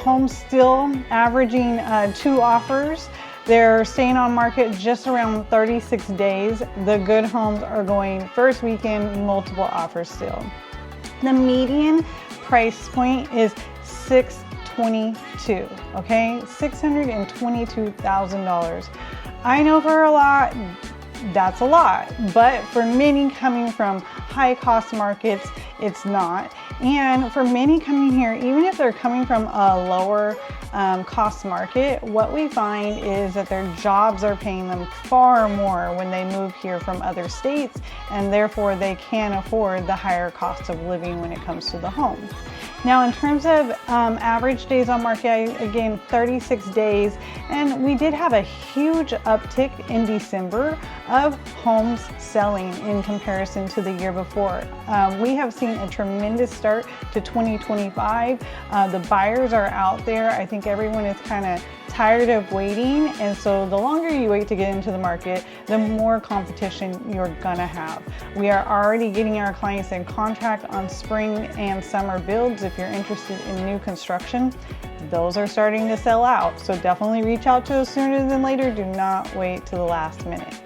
homes still averaging 2 offers. They're staying on market just around 36 days. The good homes are going first weekend, multiple offers still. The median price point is $622, okay? $622,000. I know for a lot, that's a lot, but for many coming from high cost markets, it's not. And for many coming here, even if they're coming from a lower cost market, what we find is that their jobs are paying them far more when they move here from other states, and therefore they can afford the higher cost of living when it comes to the home. Now, in terms of average days on market, again, 36 days, and we did have a huge uptick in December of homes selling in comparison to the year before. We have seen a tremendous start to 2025. The buyers are out there. I think everyone is kind of tired of waiting, and so the longer you wait to get into the market, the more competition you're gonna have. We are already getting our clients in contract on spring and summer builds. If you're interested in new construction, those are starting to sell out, so definitely reach out to us sooner than later. Do not wait to the last minute.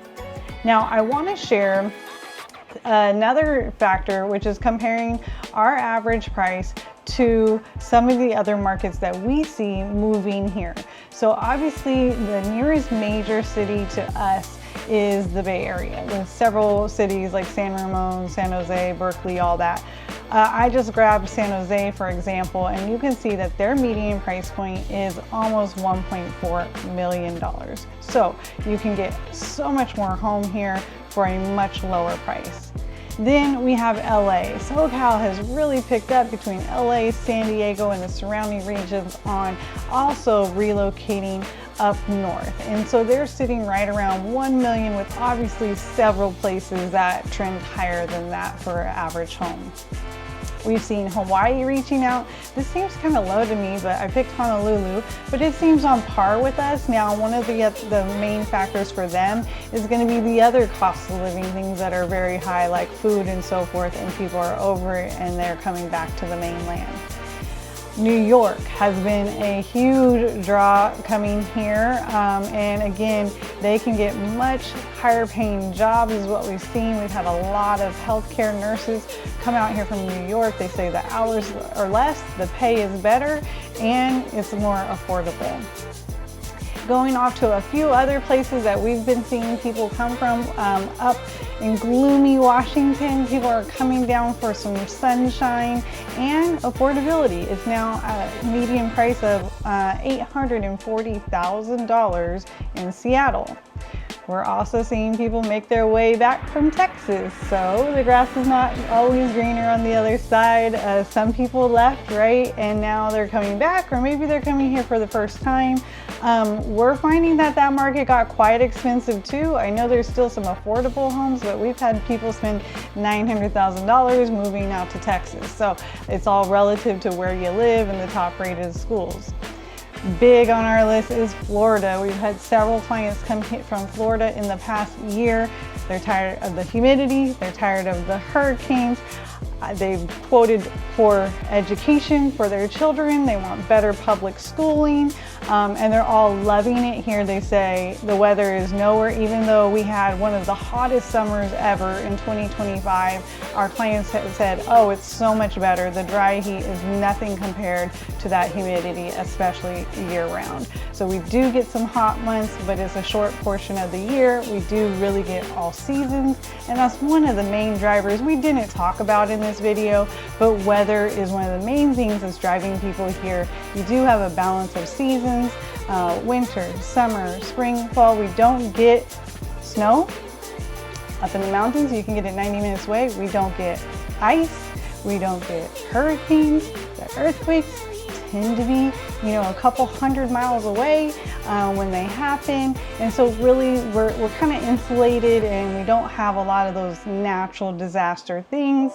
Now, I want to share another factor, which is comparing our average price to some of the other markets that we see moving here. So obviously the nearest major city to us is the Bay Area, with several cities like San Ramon, San Jose, Berkeley, all that. I just grabbed San Jose, for example, and you can see that their median price point is almost $1.4 million. So you can get so much more home here for a much lower price. Then we have LA. SoCal has really picked up between LA, San Diego, and the surrounding regions on also relocating up north. And so they're sitting right around 1 million, with obviously several places that trend higher than that for an average home. We've seen Hawaii reaching out. This seems kind of low to me, but I picked Honolulu, but it seems on par with us. Now, one of the main factors for them is going to be the other cost of living, things that are very high, like food and so forth, and people are over it and they're coming back to the mainland. New York has been a huge draw coming here, and again, they can get much higher paying jobs is what we've seen. We've had a lot of healthcare nurses come out here from New York. They say the hours are less, the pay is better, and it's more affordable. Going off to a few other places that we've been seeing people come from, up in gloomy Washington, people are coming down for some sunshine and affordability. It's now at a median price of $840,000 in Seattle. We're also seeing people make their way back from Texas, so the grass is not always greener on the other side. Some people left, right, and now they're coming back, or maybe they're coming here for the first time. We're finding that that market got quite expensive too. I know there's still some affordable homes, but we've had people spend $900,000 moving out to Texas. So it's all relative to where you live and the top rated schools. Big on our list is Florida. We've had several clients come from Florida in the past year. They're tired of the humidity, they're tired of the hurricanes. They've quoted for education for their children. They want better public schooling. and they're all loving it here. They say the weather is nowhere, even though we had one of the hottest summers ever in 2025. Our clients have said, oh, it's so much better. The dry heat is nothing compared to that humidity, especially year round. So we do get some hot months, but it's a short portion of the year. We do really get all seasons, and that's one of the main drivers we didn't talk about in this video, but weather is one of the main things that's driving people here. You do have a balance of seasons, winter, summer, spring, fall. We don't get snow up in the mountains. You can get it 90 minutes away. We don't get ice. We don't get hurricanes. The earthquakes tend to be, you know, a couple 100 miles away when they happen. And so really we're kind of insulated, and we don't have a lot of those natural disaster things.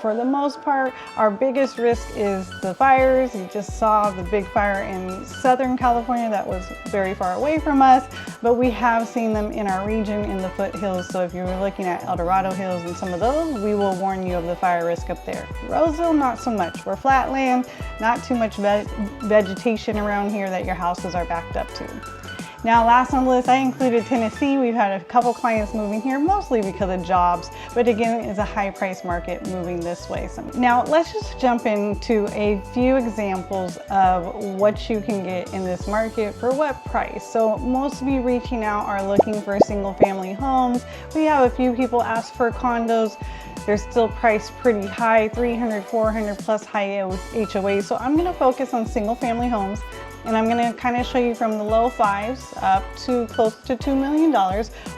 For the most part, our biggest risk is the fires. You just saw the big fire in Southern California that was very far away from us, but we have seen them in our region in the foothills. So if you were looking at El Dorado Hills and some of those, we will warn you of the fire risk up there. Roseville, not so much. We're flat land, not too much vegetation around here that your houses are backed up to. Now, last on the list, I included Tennessee. We've had a couple clients moving here, mostly because of jobs, but again, it's a high price market moving this way. Now, let's just jump into a few examples of what you can get in this market for what price. So most of you reaching out are looking for single family homes. We have a few people ask for condos. They're still priced pretty high, 300, 400 plus high HOA. So I'm gonna focus on single family homes, and I'm gonna kind of show you from the low fives up to close to $2 million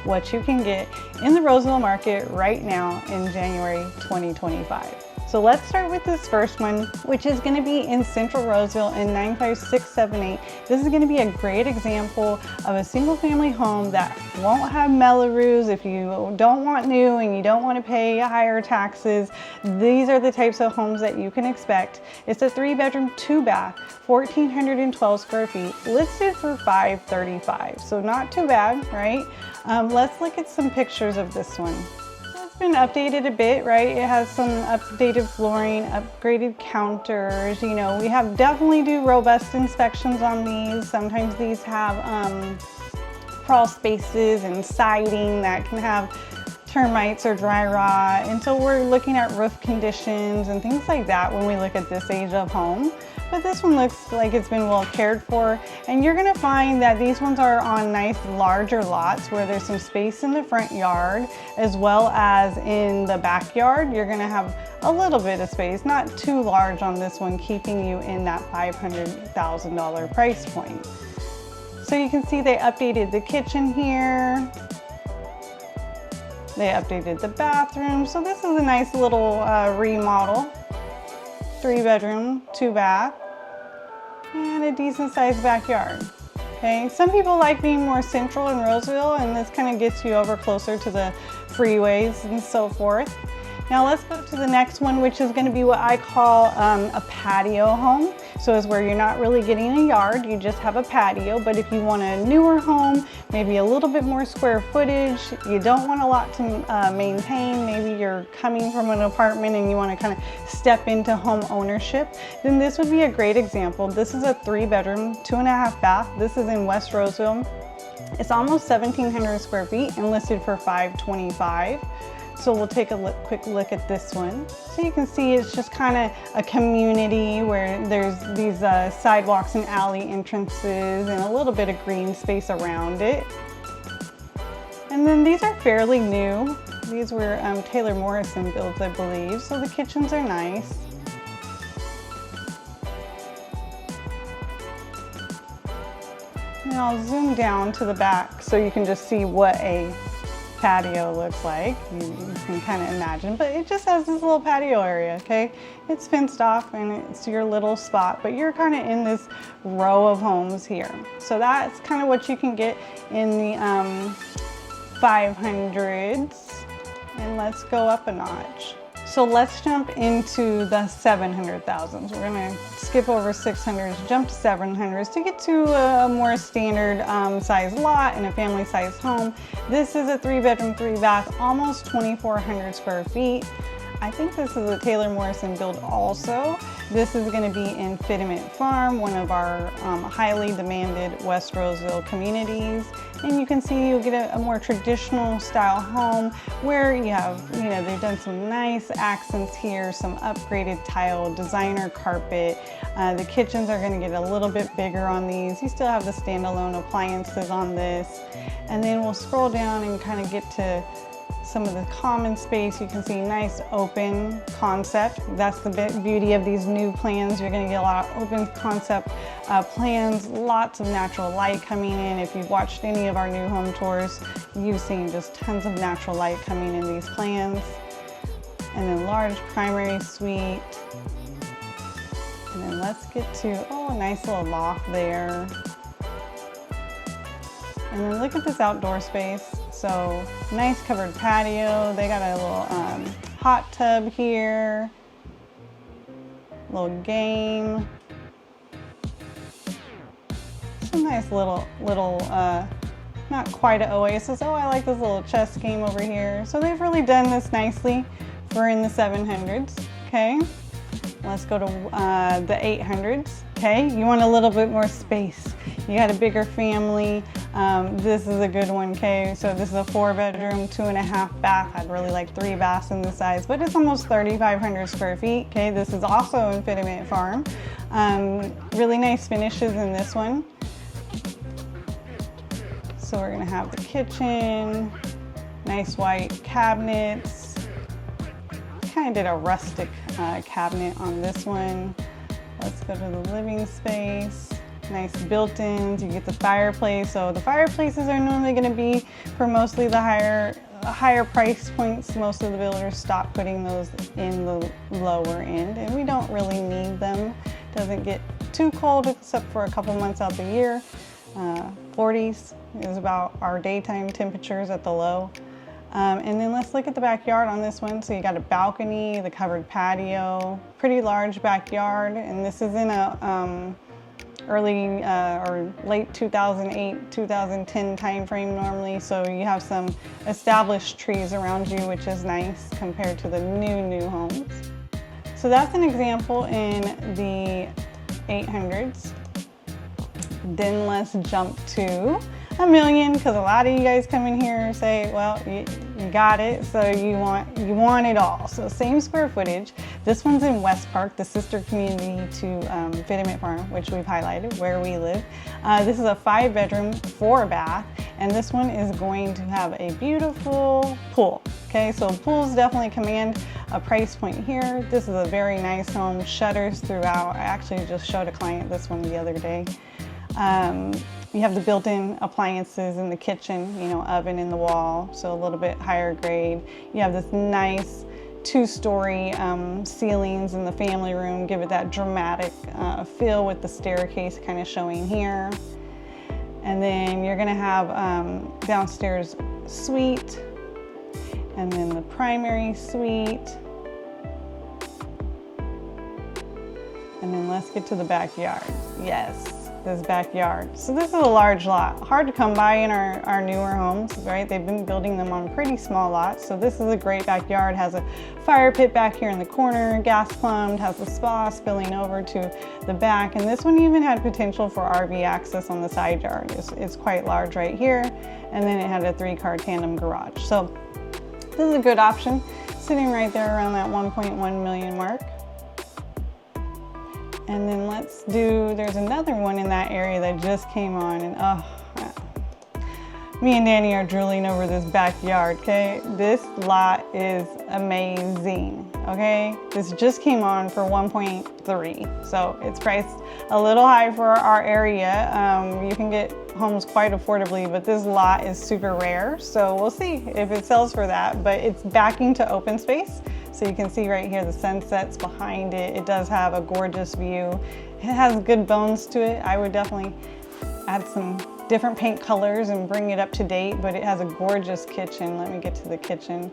what you can get in the Roseville market right now in January 2025. So let's start with this first one, which is going to be in Central Roseville in 95678. This is going to be a great example of a single family home that won't have Mellows. If you don't want new and you don't want to pay higher taxes, these are the types of homes that you can expect. It's a 3-bedroom, 2-bath, 1,412 square feet, listed for $535. So not too bad, right? Let's look at some pictures of this one. Been updated a bit, right? It has some updated flooring, upgraded counters. You know, we have definitely do robust inspections on these. Sometimes these have crawl spaces and siding that can have termites or dry rot, and so we're looking at roof conditions and things like that when we look at this age of home. But this one looks like it's been well cared for, and you're gonna find that these ones are on nice larger lots where there's some space in the front yard as well as in the backyard. You're gonna have a little bit of space, not too large on this one, keeping you in that $500,000 price point. So you can see they updated the kitchen here. They updated the bathroom. So this is a nice little remodel. 3-bedroom, 2-bath, and a decent sized backyard. Okay, some people like being more central in Roseville, and this kind of gets you over closer to the freeways and so forth. Now let's go to the next one, which is going to be what I call a patio home. So it's where you're not really getting a yard, you just have a patio. But if you want a newer home, maybe a little bit more square footage, you don't want a lot to maintain, maybe you're coming from an apartment and you want to kind of step into home ownership, then this would be a great example. This is a 3-bedroom, 2.5 bath. This is in West Roseville. It's almost 1,700 square feet and listed for $525. So we'll take a quick look at this one. So you can see it's just kind of a community where there's these sidewalks and alley entrances and a little bit of green space around it. And then these are fairly new. These were Taylor Morrison builds, I believe. So the kitchens are nice. And I'll zoom down to the back so you can just see what a patio looks like. You can kind of imagine, but it just has this little patio area, okay? It's fenced off and it's your little spot, but you're kind of in this row of homes here. So that's kind of what you can get in the 500s. And let's go up a notch. So let's jump into the 700,000s. We're gonna skip over 600s, jump to 700s to get to a more standard size lot and a family size home. This is a 3-bedroom, 3-bath, almost 2,400 square feet. I think this is a Taylor Morrison build also. This is going to be in Fitment Farm, one of our highly demanded West Roseville communities. And you can see you'll get a more traditional style home where you have, they've done some nice accents here, some upgraded tile, designer carpet. The kitchens are going to get a little bit bigger on these. You still have the standalone appliances on this. And then we'll scroll down and kind of get to some of the common space. You can see nice open concept. That's the beauty of these new plans. You're going to get a lot of open concept plans, lots of natural light coming in. If you've watched any of our new home tours, you've seen just tons of natural light coming in these plans. And then large primary suite. And then let's get to, a nice little loft there. And then look at this outdoor space. So nice covered patio. They got a little hot tub here, little game. Some nice little not quite an oasis. Oh, I like this little chess game over here. So they've really done this nicely for in the 700s, okay? Let's go to the 800s, okay? You want a little bit more space. You got a bigger family. This is a good one, okay? So this is a 4-bedroom, 2.5 bath. I'd really like 3 baths in this size, but it's almost 3,500 square feet, okay? This is also in Fitment Farm. Really nice finishes in this one. So we're gonna have the kitchen, nice white cabinets. Kind of did a rustic cabinet on this one. Let's go to the living space. Nice built-ins, you get the fireplace. So the fireplaces are normally going to be for mostly the higher price points. Most of the builders stop putting those in the lower end, and we don't really need them. Doesn't get too cold except for a couple months out the year. 40s is about our daytime temperatures at the low. And then let's look at the backyard on this one. So you got a balcony, the covered patio, pretty large backyard, and this is in a early or late 2008, 2010 time frame normally. So you have some established trees around you, which is nice compared to the new homes. So that's an example in the 800s. Then let's jump to $1 million, because a lot of you guys come in here and say, well, you got it, so you want it all. So same square footage. This one's in West Park, the sister community to Fitment Farm, which we've highlighted where we live. This is a 5-bedroom, 4-bath, and this one is going to have a beautiful pool. Okay, so pools definitely command a price point here. This is a very nice home, shutters throughout. I actually just showed a client this one the other day. You have the built-in appliances in the kitchen, oven in the wall, so a little bit higher grade. You have this nice 2-story ceilings in the family room, give it that dramatic feel with the staircase kind of showing here. And then you're gonna have downstairs suite, and then the primary suite. And then let's get to the backyard. Yes. This backyard. So this is a large lot. Hard to come by in our newer homes, right? They've been building them on pretty small lots. So this is a great backyard. Has a fire pit back here in the corner, gas plumbed, has a spa spilling over to the back. And this one even had potential for RV access on the side yard. It's quite large right here. And then it had a 3-car tandem garage. So this is a good option, sitting right there around that 1.1 million mark. And then there's another one in that area that just came on, and me and Danny are drooling over this backyard, okay? This lot is amazing, okay? This just came on for 1.3, so it's priced a little high for our area. You can get homes quite affordably, but this lot is super rare, so we'll see if it sells for that. But it's backing to open space. So you can see right here the sunsets behind it. It does have a gorgeous view. It has good bones to it. I would definitely add some different paint colors and bring it up to date, but it has a gorgeous kitchen. Let me get to the kitchen.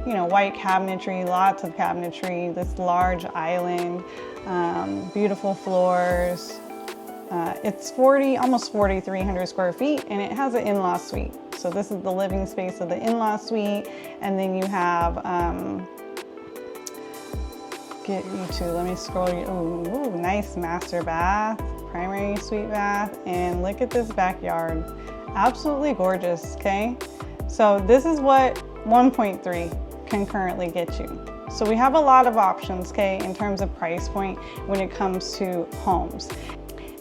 White cabinetry, lots of cabinetry, this large island, beautiful floors. It's almost 4,300 square feet, and it has an in-law suite. So this is the living space of the in-law suite, and then you have get you to, let me scroll you. Ooh, nice master bath, primary suite bath, and look at this backyard. Absolutely gorgeous, okay? So this is what 1.3 can currently get you. So we have a lot of options, okay, in terms of price point when it comes to homes.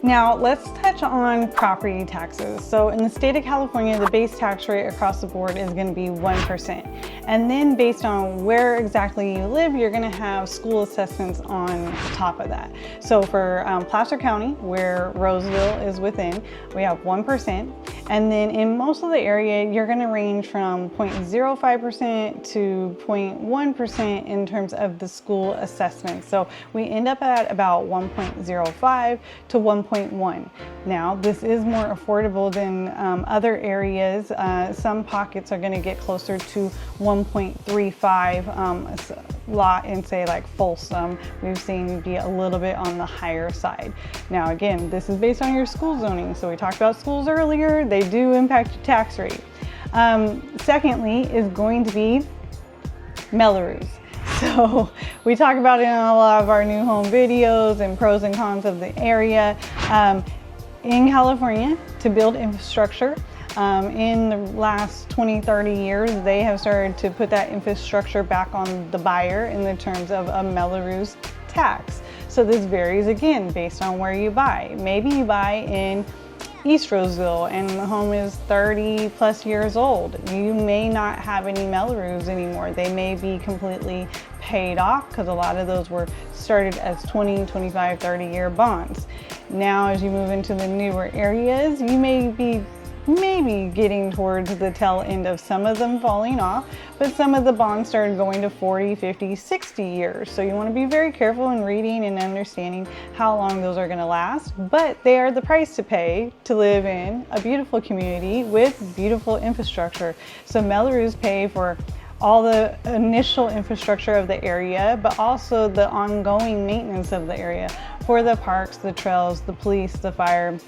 Now let's touch on property taxes. So in the state of California, the base tax rate across the board is going to be 1%. And then based on where exactly you live, you're going to have school assessments on top of that. So for Placer County, where Roseville is within, we have 1%. And then in most of the area, you're going to range from 0.05% to 0.1% in terms of the school assessment. So we end up at about 1.05 to 1.1. Now, this is more affordable than other areas. Some pockets are going to get closer to 1.35 lot in, say, like Folsom. We've seen be a little bit on the higher side. Now, again, this is based on your school zoning. So we talked about schools earlier. They do impact your tax rate. Secondly is going to be Melrose. So we talk about it in a lot of our new home videos and pros and cons of the area. In California, to build infrastructure, in the last 20-30 years, they have started to put that infrastructure back on the buyer in the terms of a Melrose tax. So this varies again based on where you buy. Maybe you buy in East Roseville and the home is 30 plus years old. You may not have any Melrose anymore. They may be completely paid off because a lot of those were started as 20, 25, 30-year bonds. Now, as you move into the newer areas, you may be maybe getting towards the tail end of some of them falling off, but some of the bonds started going to 40, 50, 60 years. So you want to be very careful in reading and understanding how long those are going to last, but they are the price to pay to live in a beautiful community with beautiful infrastructure. So Melrose pay for all the initial infrastructure of the area, but also the ongoing maintenance of the area for the parks, the trails, the police, the fire,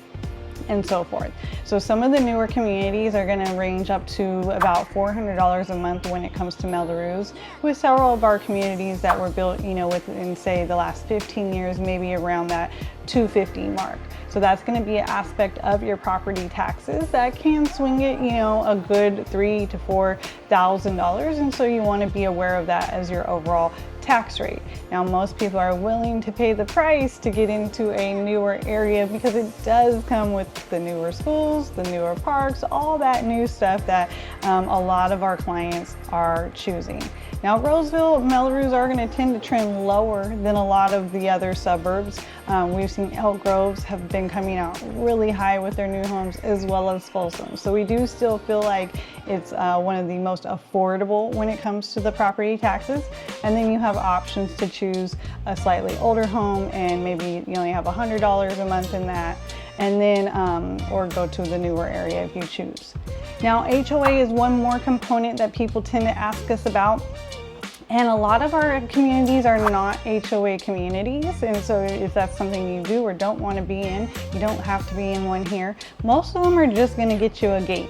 and so forth. So some of the newer communities are going to range up to about $400 a month when it comes to Melrose, with several of our communities that were built, within, say, the last 15 years, maybe around that $250 mark. So that's going to be an aspect of your property taxes that can swing it, a good $3,000 to $4,000. And so you want to be aware of that as your overall tax rate. Now, most people are willing to pay the price to get into a newer area because it does come with the newer schools, the newer parks, all that new stuff that a lot of our clients are choosing. Now, Roseville, Melrose are going to tend to trend lower than a lot of the other suburbs. We've seen Elk Groves have been coming out really high with their new homes, as well as Folsom. So we do still feel like it's one of the most affordable when it comes to the property taxes. And then you have options to choose a slightly older home, and maybe you only have $100 a month in that, and then or go to the newer area if you choose. Now, HOA is one more component that people tend to ask us about. And a lot of our communities are not HOA communities. And so if that's something you do or don't want to be in, you don't have to be in one here. Most of them are just going to get you a gate.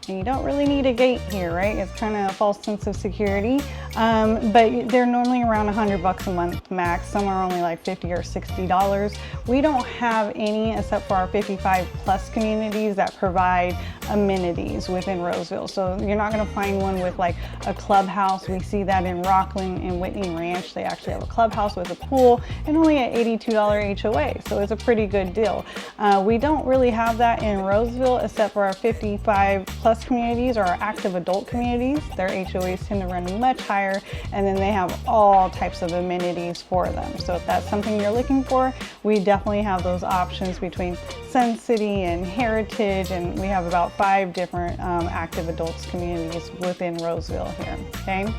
And you don't really need a gate here, right? It's kind of a false sense of security. But they're normally around $100 a month max. Some are only like $50 or $60. We don't have any except for our 55 plus communities that provide amenities within Roseville. So you're not going to find one with like a clubhouse. We see that in Rocklin and Whitney Ranch. They actually have a clubhouse with a pool and only an $82 HOA. So it's a pretty good deal. We don't really have that in Roseville except for our 55 plus communities or our active adult communities. Their HOAs tend to run much higher, and then they have all types of amenities for them. So if that's something you're looking for, we definitely have those options between Sun City and Heritage, and we have about 5 different active adults communities within Roseville here, okay?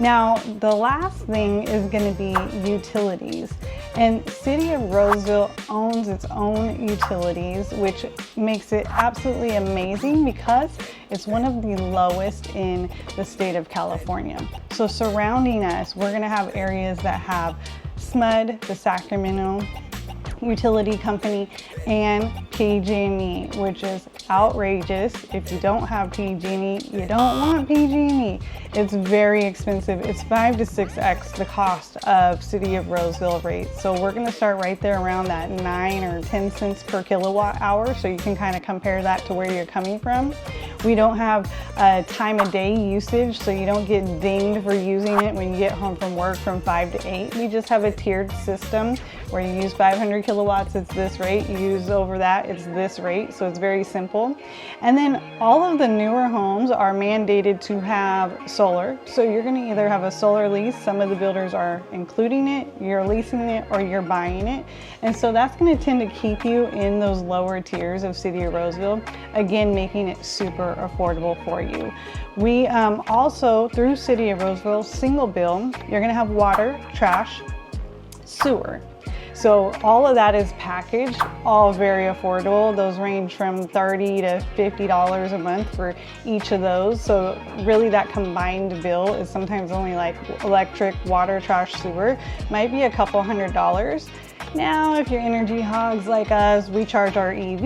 Now, the last thing is going to be utilities. And City of Roseville owns its own utilities, which makes it absolutely amazing because it's one of the lowest in the state of California. So surrounding us, we're going to have areas that have SMUD, the Sacramento utility company, and PG&E, which is outrageous. If you don't have PG&E, you don't want PG&E. It's very expensive. It's 5 to 6x the cost of City of Roseville rates. So we're going to start right there around that 9 or 10 cents per kilowatt hour, so you can kind of compare that to where you're coming from. We don't have a time of day usage, so you don't get dinged for using it when you get home from work from 5 to 8. We just have a tiered system where you use 500 kilowatts, it's this rate. You use over that, it's this rate. So it's very simple. And then all of the newer homes are mandated to have solar. So you're going to either have a solar lease. Some of the builders are including it, you're leasing it, or you're buying it. And so that's going to tend to keep you in those lower tiers of City of Roseville, again, making it super affordable for you. We also, through City of Roseville, single bill, you're going to have water, trash, sewer. So all of that is packaged, all very affordable. Those range from $30 to $50 a month for each of those. So really that combined bill is sometimes only like electric, water, trash, sewer, might be a couple $100. Now, if you're energy hogs like us, we charge our EV,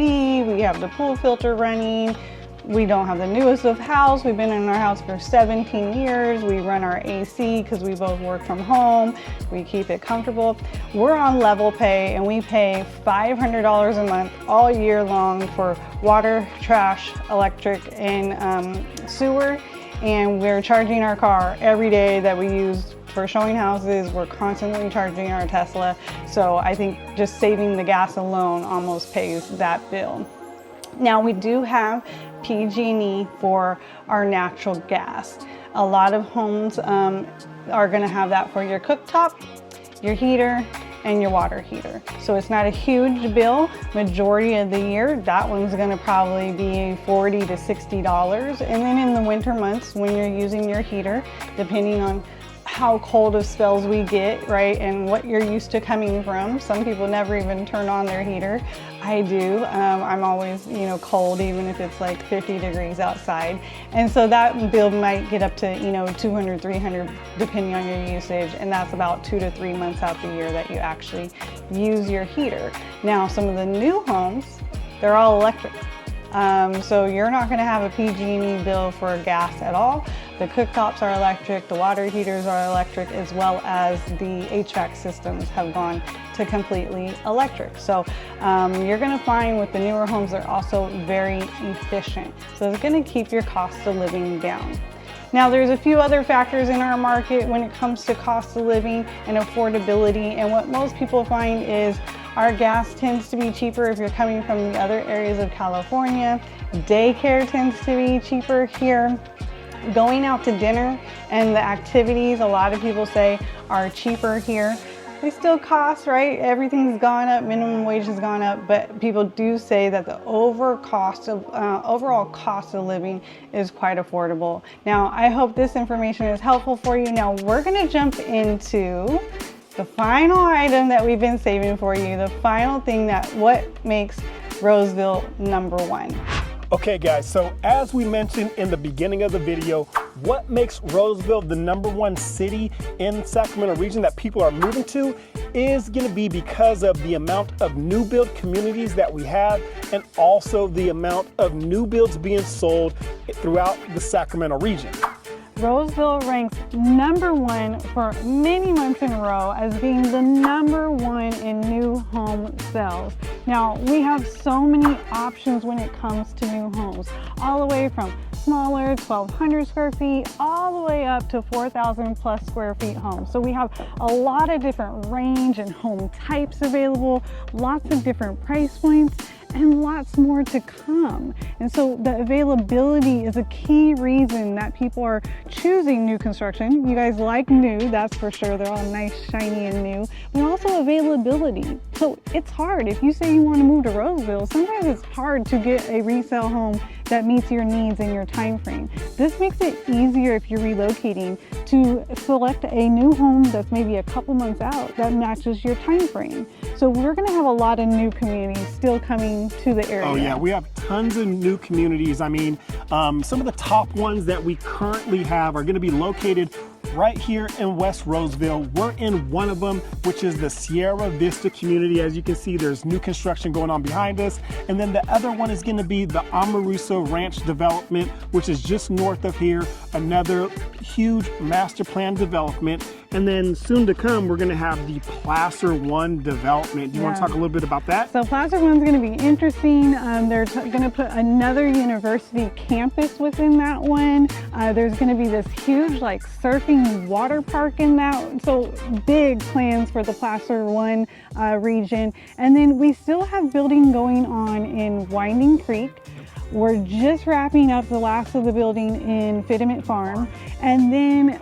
we have the pool filter running. We don't have the newest of house. We've been in our house for 17 years. We run our AC because we both work from home. We keep it comfortable. We're on level pay and we pay $500 a month all year long for water, trash, electric, and sewer. And we're charging our car every day that we use for showing houses. We're constantly charging our Tesla. So I think just saving the gas alone almost pays that bill. Now we do have PG&E for our natural gas. A lot of homes are going to have that for your cooktop, your heater, and your water heater. So it's not a huge bill. Majority of the year, that one's going to probably be $40 to $60. And then in the winter months, when you're using your heater, depending on how cold of spells we get, right, and what you're used to coming from. Some people never even turn on their heater. I do. I'm always, cold, even if it's like 50 degrees outside. And so that bill might get up to, 200, 300, depending on your usage. And that's about 2 to 3 months out the year that you actually use your heater. Now, some of the new homes, they're all electric. So you're not going to have a PG&E bill for gas at all. The cooktops are electric, the water heaters are electric, as well as the HVAC systems have gone to completely electric. So you're going to find with the newer homes, they're also very efficient. So it's going to keep your cost of living down. Now there's a few other factors in our market when it comes to cost of living and affordability, and what most people find is our gas tends to be cheaper if you're coming from the other areas of California. Daycare tends to be cheaper here. Going out to dinner and the activities, a lot of people say, are cheaper here. They still cost, right? Everything's gone up, minimum wage has gone up, but people do say that the overall cost of living is quite affordable. Now, I hope this information is helpful for you. Now, we're gonna jump into the final item that we've been saving for you, the final thing what makes Roseville #1. Okay guys, so as we mentioned in the beginning of the video, what makes Roseville the #1 city in the Sacramento region that people are moving to is going to be because of the amount of new build communities that we have, and also the amount of new builds being sold throughout the Sacramento region. Roseville ranks #1 for many months in a row as being the #1 in new home sales. Now, we have so many options when it comes to new homes, all the way from smaller 1,200 square feet all the way up to 4,000 plus square feet homes. So we have a lot of different range and home types available, lots of different price points, and lots more to come. And so the availability is a key reason that people are choosing new construction. You guys like new, that's for sure. They're all nice, shiny, and new, but also availability. So it's hard. If you say you want to move to Roseville, sometimes it's hard to get a resale home that meets your needs and your time frame. This makes it easier if you're relocating to select a new home that's maybe a couple months out that matches your time frame. So we're going to have a lot of new communities still coming to the area. Oh yeah, we have tons of new communities. I mean, some of the top ones that we currently have are going to be located right here in West Roseville. We're in one of them, which is the Sierra Vista community. As you can see, there's new construction going on behind us. And then the other one is gonna be the Amaruso Ranch development, which is just north of here, another huge master plan development. And then soon to come, we're gonna have the Placer One development. Do you want to talk a little bit about that? So Placer One's gonna be interesting. They're gonna put another university campus within that one. There's gonna be this huge like surfing water park in that. So big plans for the Placer One region. And then we still have building going on in Winding Creek. We're just wrapping up the last of the building in Fitiment Farm. And then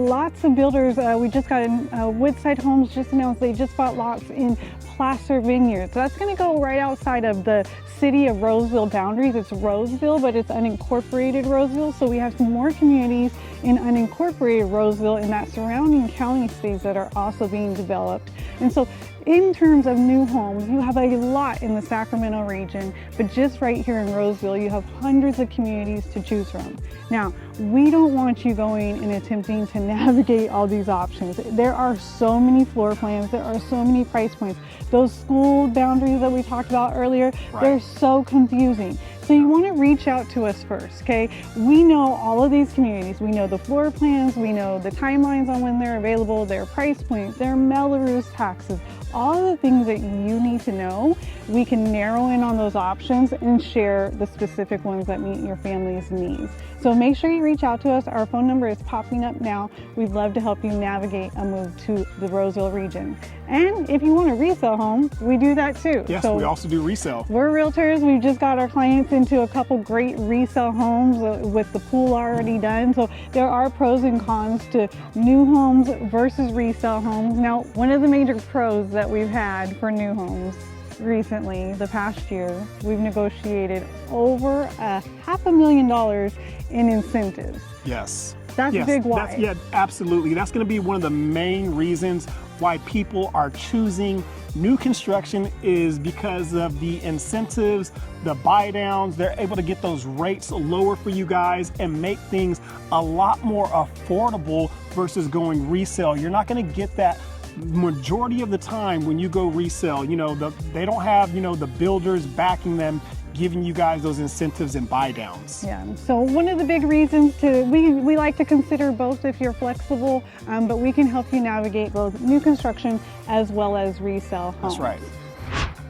lots of builders, we just got in, Woodside Homes just announced they just bought lots in Placer Vineyards. So that's gonna go right outside of the city of Roseville boundaries. It's Roseville, but it's unincorporated Roseville. So we have some more communities in unincorporated Roseville in that surrounding county space that are also being developed. And so in terms of new homes, you have a lot in the Sacramento region, but just right here in Roseville, you have hundreds of communities to choose from. Now, we don't want you going and attempting to navigate all these options. There are so many floor plans, there are so many price points. Those school boundaries that we talked about earlier, they're so confusing. So you want to reach out to us first, okay? We know all of these communities. We know the floor plans, we know the timelines on when they're available, their price points, their Melrose taxes, all the things that you need to know. We can narrow in on those options and share the specific ones that meet your family's needs. So make sure you reach out to us. Our phone number is popping up now. We'd love to help you navigate a move to the Roseville region. And if you want a resale home, we do that too. Yes, so we also do resale. We're realtors. We've just got our clients into a couple great resale homes with the pool already done. So there are pros and cons to new homes versus resale homes. Now, one of the major pros that we've had for new homes recently, the past year, we've negotiated over $500,000 in incentives. Yes. That's big why. Yeah, absolutely. That's going to be one of the main reasons why people are choosing new construction, is because of the incentives, the buy downs. They're able to get those rates lower for you guys and make things a lot more affordable versus going resale. You're not going to get that majority of the time when you go resale. You know, they don't have, you know, the builders backing them, giving you guys those incentives and buy downs. Yeah, so one of the big reasons we like to consider both if you're flexible, but we can help you navigate both new construction as well as resale homes. That's right.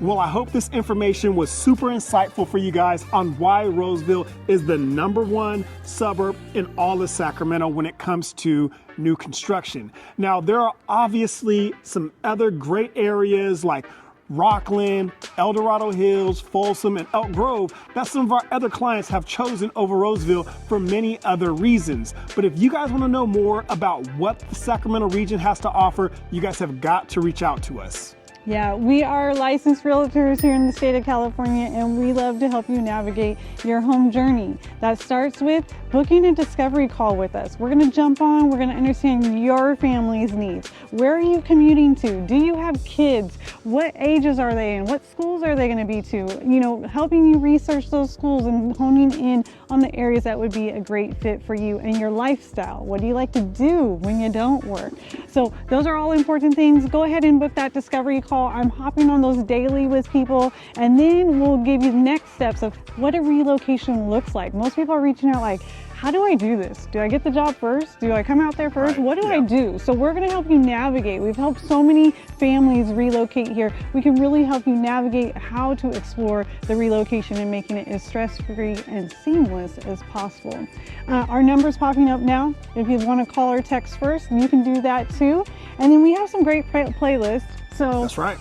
Well, I hope this information was super insightful for you guys on why Roseville is the #1 suburb in all of Sacramento when it comes to new construction. Now, there are obviously some other great areas like Rocklin, El Dorado Hills, Folsom, and Elk Grove that some of our other clients have chosen over Roseville for many other reasons. But if you guys want to know more about what the Sacramento region has to offer, you guys have got to reach out to us. Yeah, we are licensed realtors here in the state of California, and we love to help you navigate your home journey. That starts with booking a discovery call with us. We're going to jump on, we're going to understand your family's needs. Where are you commuting to? Do you have kids? What ages are they in? What schools are they going to be to? You know, helping you research those schools and honing in on the areas that would be a great fit for you and your lifestyle. What do you like to do when you don't work? So those are all important things. Go ahead and book that discovery call. I'm hopping on those daily with people, and then we'll give you the next steps of what a relocation looks like. Most people are reaching out like, how do I do this? Do I get the job first? Do I come out there first? What do I do? So we're going to help you navigate. We've helped so many families relocate here. We can really help you navigate how to explore the relocation and making it as stress-free and seamless as possible. Our number's popping up now. If you want to call or text first, you can do that too. And then we have some great playlists. So that's right.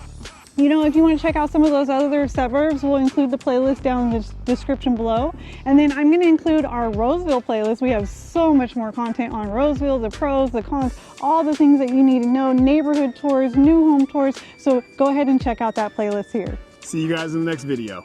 You know, if you want to check out some of those other suburbs, we'll include the playlist down in the description below. And then I'm going to include our Roseville playlist. We have so much more content on Roseville, the pros, the cons, all the things that you need to know, neighborhood tours, new home tours. So go ahead and check out that playlist here. See you guys in the next video.